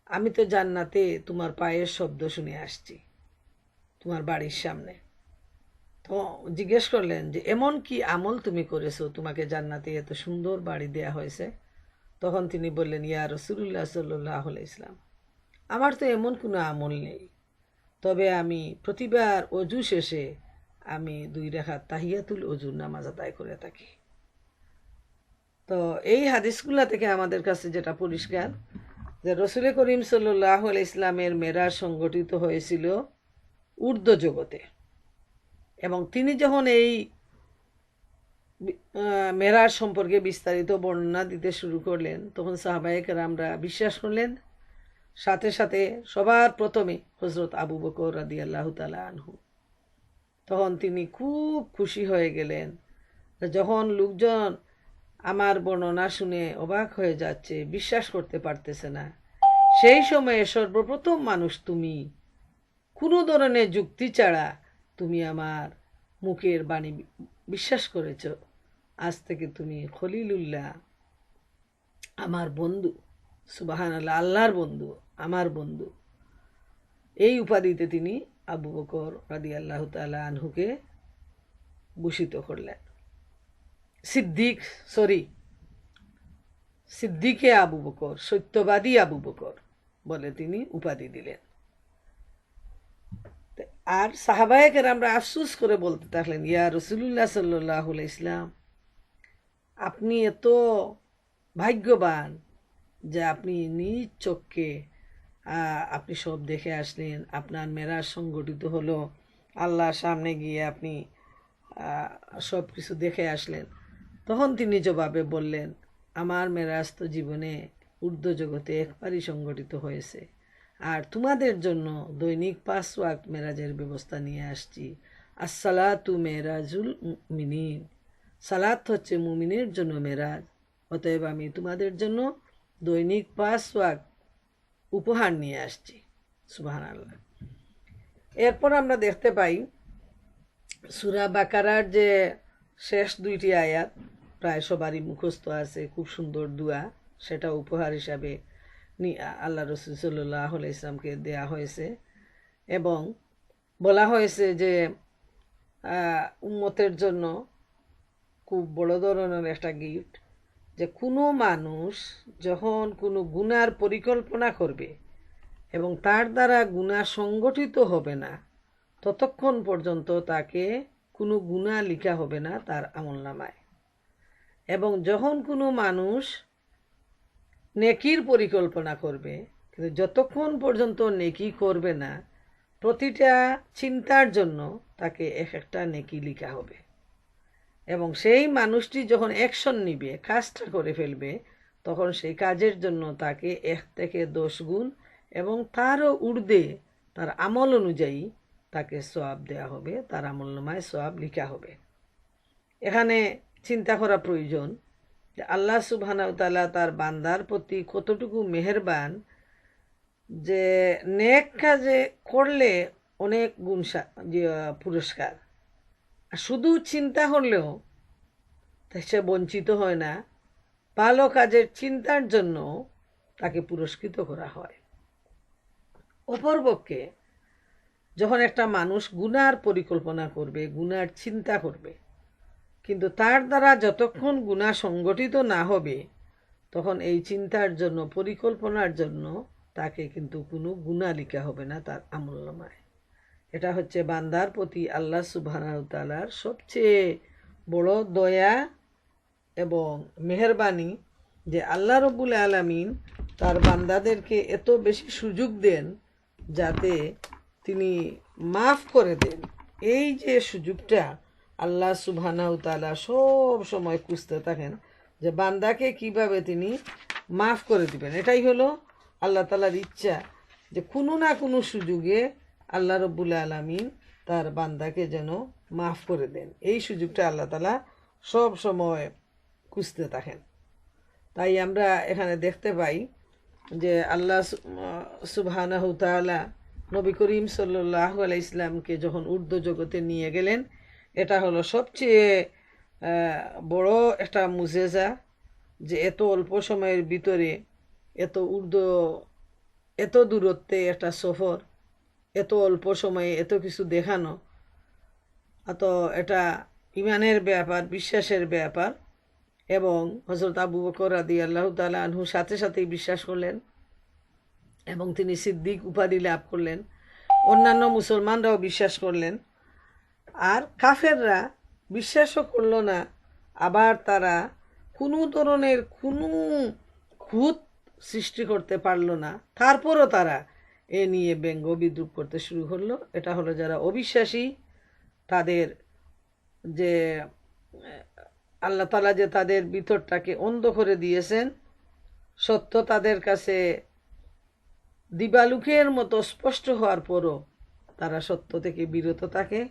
আমি তো জান্নাতে তোমার পায়ের শব্দ শুনে আসছি তোমার বাড়ির সামনে। তো জিজ্ঞেস করলেন যে এমন কি আমল তুমি করেছো, তোমাকে জান্নাতে এত সুন্দর বাড়ি দেয়া হয়েছে? তখন তিনি বললেন, ইয়া রাসূলুল্লাহ সাল্লাল্লাহু আলাইহি ওয়াসাল্লাম, আমার তো এমন কোনো আমল নেই, তবে আমি প্রতিবার অজু শেষে আমি 2 রাকাত তাহিয়াতুল অজুর নামাজ আদায় করে থাকি। তো এই হাদিসগুলা থেকে আমাদের কাছে যেটা পরিষ্কার, যে রসুল করিম সাল্লাল্লাহু আলাইহি ইসলামের মেরাজ সংগঠিত হয়েছিল ঊর্ধ্ব জগতে, এবং তিনি যখন এই মেরাজ সম্পর্কে বিস্তারিত বর্ণনা দিতে শুরু করলেন, তখন সাহাবায়ে কেরামরা বিশ্বাস করলেন। সাথে সাথে সবার প্রথমে হজরত আবু বকর রাদিয়াল্লাহু তাআলা আনহু। তখন তিনি খুব খুশি হয়ে গেলেন, যখন লোকজন আমার বর্ণনা শুনে অবাক হয়ে যাচ্ছে, বিশ্বাস করতে পারতেছে না, সেই সময়ে সর্বপ্রথম মানুষ তুমি, কোনো ধরনের যুক্তি ছাড়া তুমি আমার মুখের বাণী বিশ্বাস করেছ, আজ থেকে তুমি খলিলুল্লাহ, আমার বন্ধু, সুবহানাল্লাহ, আল্লাহর বন্ধু, আমার বন্ধু। এই উপাধিতে তিনি আবু বকর রাদিয়াল্লাহু তাআলা আনহুকে ভূষিত করলেন। সিদ্দিকে আবু বকর, সত্যবাদী আবু বকর বলে তিনি উপাধি দিলেন। আর সাহাবায়ে কেরামরা আফসোস করে বলতে থাকলেন, ইয়া রাসূলুল্লাহ সাল্লাল্লাহু আলাইহি ইসলাম, আপনি এত ভাগ্যবান যে আপনি নিজ চোখকে আপনি সব দেখে আসলেন, আপনার মেরাজ সংগঠিত হলো, আল্লাহর সামনে গিয়ে আপনি সব কিছু দেখে আসলেন। তখন তিনি জবাবে বললেন, আমার মেরাজ তো জীবনে ঊর্ধ্ব জগতে একবারই সংগঠিত হয়েছে, আর তোমাদের জন্য দৈনিক 5 ওয়াক্ত মেরাজের ব্যবস্থা নিয়ে আসছি। আসসালাতু মেরাজুল মুমিনিন, সালাত হচ্ছে মুমিনের জন্য মেরাজ, অতএব আমি তোমাদের জন্য দৈনিক 5 ওয়াক্ত উপহার নিয়ে আসছি। সুবহানাল্লাহ। এরপর আমরা দেখতে পাই সূরা বাকারার যে শেষ 2টি আয়াত প্রায় সবারই মুখস্থ আছে, খুব সুন্দর দোয়া, সেটা উপহার হিসাবে আল্লাহ রসুল সাল্লাল্লাহু আলাইহি ইসলামকে দেয়া হয়েছে, এবং বলা হয়েছে যে উম্মতের জন্য খুব বড় ধরনের একটা গিফট, যে কোনো মানুষ যখন কোনো গুনার পরিকল্পনা করবে এবং তার দ্বারা গুনাহ সংগঠিত হবে না, ততক্ষণ পর্যন্ত তাকে কোনো গুনাহ লেখা হবে না তার আমলনামায়। এবং যখন কোনো মানুষ নেকির পরিকল্পনা করবে, কিন্তু যতক্ষণ পর্যন্ত নেকি করবে না, প্রতিটা চিন্তার জন্য তাকে একটা নেকি লেখা হবে। এবং সেই মানুষটি যখন অ্যাকশন নিবে, কাজটা করে ফেলবে, তখন সেই কাজের জন্য তাকে 1 থেকে 10 গুণ এবং তারও ঊর্ধ্বে তার আমল অনুযায়ী তাকে সওয়াব দেয়া হবে, তার আমলনামায় সওয়াব লেখা হবে। এখানে চিন্তা করা প্রয়োজন যে আল্লাহ সুবহানাহু ওয়া তাআলা তার বান্দার প্রতি কতটুকু মেহেরবান, যে নেক কাজে করলে অনেক গুণ পুরস্কার, আর শুধু চিন্তা করলেও সে বঞ্চিত হয় না, ভালো কাজের চিন্তার জন্য তাকে পুরস্কৃত করা হয়। অপরপক্ষে যখন একটা মানুষ গুনার পরিকল্পনা করবে, গুনার চিন্তা করবে, কিন্তু তার দ্বারা যতক্ষণ গুনাহ সংগঠিত না হবে, তখন এই চিন্তার জন্য, পরিকল্পনার জন্য তাকে কিন্তু কোনো গুনাহ লেখা হবে না তার আমলনামায়। এটা হচ্ছে বান্দার প্রতি আল্লাহ সুবহানাহু ওয়া তাআলার সবচেয়ে বড় দয়া এবং মেহেরবানি যে আল্লাহ রব্বুল আলামিন তার বান্দাদেরকে এত বেশি সুযোগ দেন যাতে তিনি মাফ করে দেন। এই যে সুযোগটা আল্লাহ সুবহানাহু তাআলা সব সময় খুঁজতে থাকেন যে বান্দাকে কিভাবে তিনি মাফ করে দিবেন। এটাই হলো আল্লাহ তাআলার ইচ্ছা যে কোনো না কোনো সুযোগে আল্লাহ রব্বুল আলামিন তার বান্দাকে যেন মাফ করে দেন। এই সুযোগটা আল্লাহ তাআলা সব সময় খুঁজতে থাকেন। তাই আমরা এখানে দেখতে পাই যে আল্লাহ সুবহানাহু তাআলা নবী করিম সাল্লাল্লাহু আলাইহি ইসলামকে যখন ঊর্ধ্ব জগতে নিয়ে গেলেন, এটা হলো সবচেয়ে বড় একটা মুজেজা যে এত অল্প সময়ের ভিতরে এত দূরত্বে একটা সফর, এত অল্প সময়ে এত কিছু দেখানো, তো এটা ইমানের ব্যাপার, বিশ্বাসের ব্যাপার। এবং হযরত আবু বকর রাদিয়াল্লাহু তাআলা আনহু সাথে সাথেই বিশ্বাস করলেন এবং তিনি সিদ্দিক উপাধি লাভ করলেন। অন্যান্য মুসলমানরাও বিশ্বাস করলেন। আর কাফেররা বিশ্বাসও করল না, আবার তারা কোনো ধরনের কোনো খুঁত সৃষ্টি করতে পারল না। তারপরও তারা এ নিয়ে ব্যঙ্গ বিদ্রুপ করতে শুরু করলো। এটা হলো যারা অবিশ্বাসী, তাদের যে আল্লাহ তাআলা যে তাদের ভিতরটাকে অন্ধ করে দিয়েছেন, সত্য তাদের কাছে দিবালুকের মতো স্পষ্ট হওয়ার পরও তারা সত্য থেকে বিরত থাকে,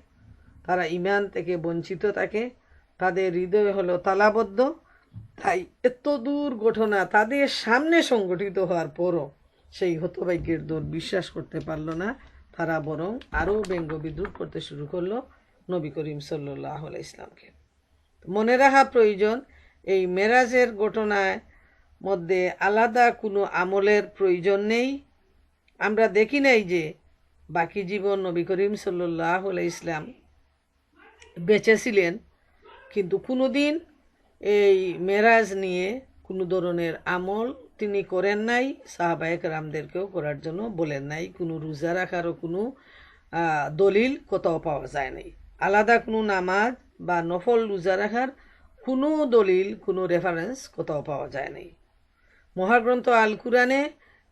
তারা ঈমান থেকে বঞ্চিত থাকে, তাদের হৃদয় হলো তালাবদ্ধ। তাই এত দূর ঘটনা তাদের সামনে সংগঠিত হওয়ার পরও সেই হতভাগ্যের দল বিশ্বাস করতে পারল না। তারা বরং আরও ব্যঙ্গ বিদ্রুপ করতে শুরু করলো নবী করিম সাল্লাল্লাহু আলাইহি ইসলামকে। মনে রাখা প্রয়োজন, এই মেরাজের ঘটনায় মধ্যে আলাদা কোনো আমলের প্রয়োজন নেই। আমরা দেখি নাই যে বাকি জীবন নবী করিম সাল্লাল্লাহু আলাইহি ইসলাম বেঁচে ছিলেন, কিন্তু কোনো দিন এই মেরাজ নিয়ে কোনো ধরনের আমল তিনি করেন নাই, সাহাবায়ে কেরামদেরকেও করার জন্য বলেন নাই। কোনো রোজা রাখারও কোনো দলিল কোথাও পাওয়া যায় নাই। আলাদা কোনো নামাজ বা নফল রোজা রাখার কোনো দলিল, কোনো রেফারেন্স কোথাও পাওয়া যায় নাই। মহাগ্রন্থ আল কুরআনে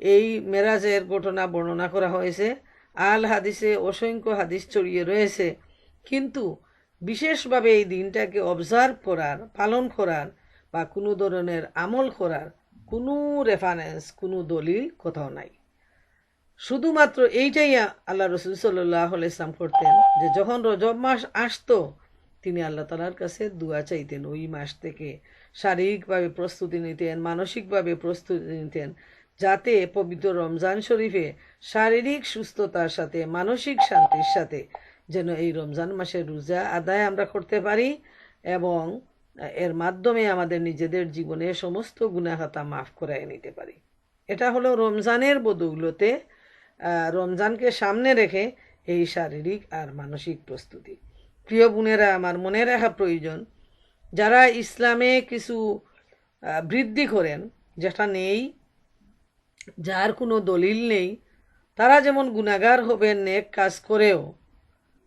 এই মেরাজের ঘটনা বর্ণনা করা হয়েছে। আল হাদিসে অসংখ্য হাদিস ছড়িয়ে রয়েছে, কিন্তু বিশেষভাবে এই দিনটাকে অবজার্ভ করার, পালন করার বা কোনো ধরনের আমল করার কোনো রেফারেন্স, কোনো দলিল কোথাও নাই। শুধুমাত্র এইটাই আল্লাহ রসুল সাল্লাল্লাহু আলাইহি ওয়াসাল্লাম করতেন যে যখন রজব মাস আসতো তিনি আল্লাহ তাআলার কাছে দোয়া চাইতেন। ওই মাস থেকে শারীরিকভাবে প্রস্তুতি নিতেন, মানসিকভাবে প্রস্তুতি নিতেন, যাতে পবিত্র রমজান শরীফে শারীরিক সুস্থতার সাথে মানসিক শান্তির সাথে যেন এই রমজান মাসের রোজা আদায় আমরা করতে পারি এবং এর মাধ্যমে আমাদের নিজেদের জীবনে সমস্ত গুনাহখাতা মাফ করায় নিতে পারি। এটা হলো রমজানের বদৌলতে, রমজানকে সামনে রেখে এই শারীরিক আর মানসিক প্রস্তুতি। প্রিয় বোনেরা, আমার মনে রাখা প্রয়োজন, যারা ইসলামে কিছু বৃদ্ধি করেন যেটা নেই, যার কোনো দলিল নেই, তারা যেমন গুনাহগার হবেন নেক কাজ করেও,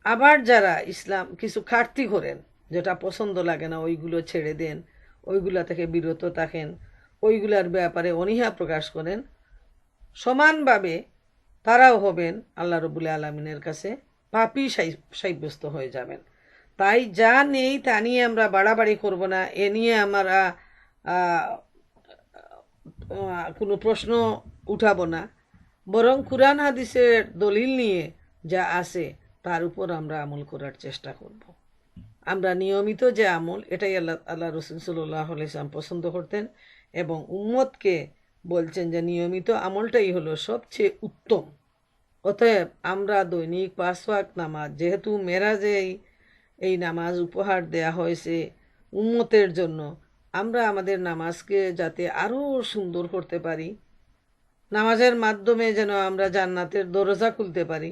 আবার যারা ইসলাম কিছু ঘাটতি করেন যেটা পছন্দ লাগে না ওইগুলো ছেড়ে দেন, ওইগুলা থেকে বিরত থাকেন, ওইগুলার ব্যাপারে অনীহা প্রকাশ করেন, সমানভাবে তারাও হবেন আল্লাহ রব্বুল আলামিনের কাছে পাপী সাব্যস্ত হয়ে যাবেন। তাই যা নেই তা নিয়ে আমরা বাড়াবাড়ি করব না, এ নিয়ে আমরা কোনো প্রশ্ন উঠাবো না, বরং কুরআন হাদিসের দলিল নিয়ে যা আছে তার উপর আমরা আমল করার চেষ্টা করব। আমরা নিয়মিত যে আমল, এটাই আল্লাহ রসুল সাল্লাল্লাহু আলাইহি ওয়াসাল্লাম পছন্দ করতেন এবং উম্মতকে বলছেন যে নিয়মিত আমলটাই হলো সবচেয়ে উত্তম। অতএব আমরা দৈনিক 5 ওয়াক্ত নামাজ, যেহেতু মেরাজে এই নামাজ উপহার দেয়া হয়েছে উম্মতের জন্য, আমরা আমাদের নামাজকে যাতে আরও সুন্দর করতে পারি, নামাজের মাধ্যমে যেন আমরা জান্নাতের দরজা খুলতে পারি,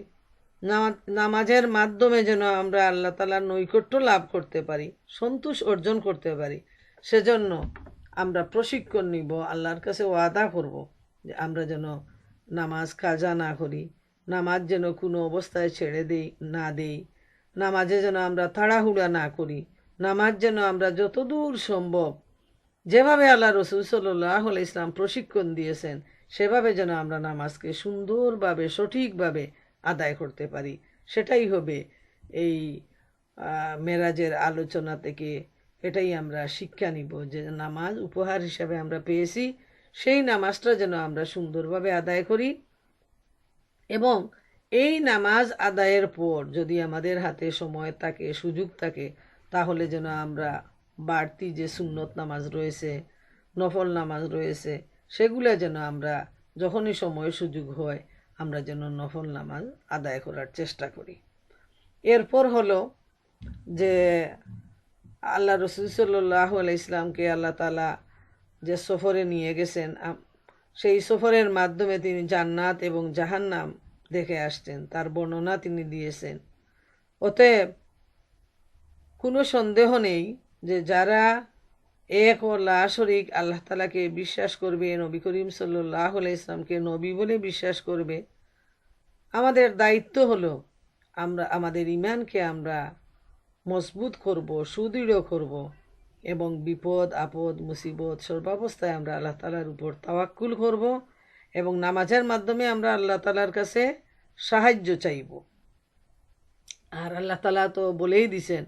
নামাজের মাধ্যমে যেন আমরা আল্লাহ তাআলার নৈকট্য লাভ করতে পারি, সন্তোষ অর্জন করতে পারি, সেজন্য আমরা প্রশিক্ষণ নিব, আল্লাহর কাছে ওয়াদা করব যে আমরা যেন নামাজ কাজা না করি, নামাজ যেন কোনো অবস্থায় ছেড়ে দেই, নামাজে যেন আমরা তাড়াহুড়া না করি, নামাজ যেন আমরা যতদূর সম্ভব যেভাবে আল্লাহ রসুল সাল্লাহ ইসলাম প্রশিক্ষণ দিয়েছেন সেভাবে যেন আমরা নামাজকে সুন্দরভাবে সঠিকভাবে আদায় করতে পারি। সেটাই হবে এই মেরাজের আলোচনা থেকে, এটাই আমরা শিক্ষা নিব যে নামাজ উপহার হিসাবে আমরা পেয়েছি, সেই নামাজটা যেন আমরা সুন্দরভাবে আদায় করি। এবং এই নামাজ আদায়ের পর যদি আমাদের হাতে সময় থাকে, সুযোগ থাকে, তাহলে যেন আমরা বাড়তি যে সুন্নত নামাজ রয়েছে, নফল নামাজ রয়েছে, সেগুলো যেন আমরা যখনই সময় সুযোগ হয় আমরা যেন নফল নামাজ আদায় করার চেষ্টা করি। এরপর হলো যে আল্লাহ রসুল সাল্লাহ আলাইসলামকে আল্লাহ তালা যে সফরে নিয়ে গেছেন, সেই সফরের মাধ্যমে তিনি জান্নাত এবং জাহান্নাম দেখে আসছেন, তার বর্ণনা তিনি দিয়েছেন। অতএব কোনো সন্দেহ নেই যে যারা এক ও লা শরিক আল্লাহ তালাকে বিশ্বাস করবে, নবী করিম সাল্লাহ আলাইসলামকে নবী বলে বিশ্বাস করবে, আমাদের দায়িত্ব হলো আমরা আমাদের ইমানকে আমরা মজবুত করব, সুদৃঢ় করব এবং বিপদ আপদ মুসিবত সর্বাবস্থায় আমরা আল্লাহ তালার উপর তাওয়াক্কুল করব এবং নামাজের মাধ্যমে আমরা আল্লাহ তালার কাছে সাহায্য চাইব। আর আল্লাহ তালা তো বলেই দিছেন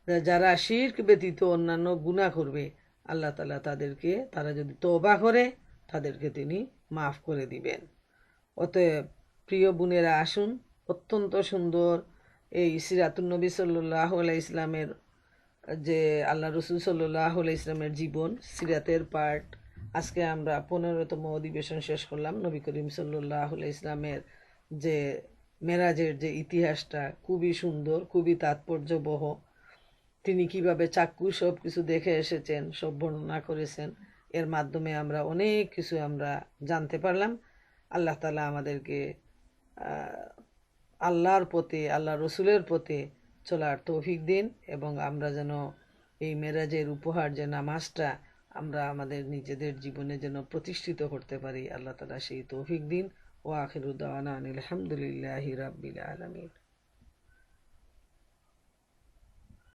যে যারা শিরক ব্যতীত অন্যান্য গুনাহ করবে আল্লাহ তালা তারা যদি তওবা করে তাদেরকে তিনি মাফ করে দিবেন। অতএব প্রিয় বোনেরা, আসুন অত্যন্ত সুন্দর এই সিরাতুন নবী সাল্লাহ ইসলামের যে আল্লাহ রসুল সাল্লাহ ইসলামের জীবন সিরাতের পার্ট, আজকে আমরা 15তম অধিবেশন শেষ করলাম। নবী করিম সাল্লাহ ইসলামের যে মেরাজের যে ইতিহাসটা খুবই সুন্দর, খুবই তাৎপর্যবহ। তিনি কিভাবে চাক্ষু সব কিছু দেখে এসেছেন সব বর্ণনা করেছেন। এর মাধ্যমে আমরা অনেক কিছু আমরা জানতে পারলাম। আল্লাহ তালা আমাদেরকে আল্লাহর পথে, আল্লাহ রসুলের পথে চলার তৌফিক দিন এবং আমরা যেন এই মেরাজের উপহার যে নামাজটা আমরা আমাদের নিজেদের জীবনে যেন প্রতিষ্ঠিত করতে পারি, আল্লাহ তালা সেই তৌফিক দিন। ও আখিরু দাওয়ানা আনিল হামদুলিল্লাহি রাব্বিল আলামিন।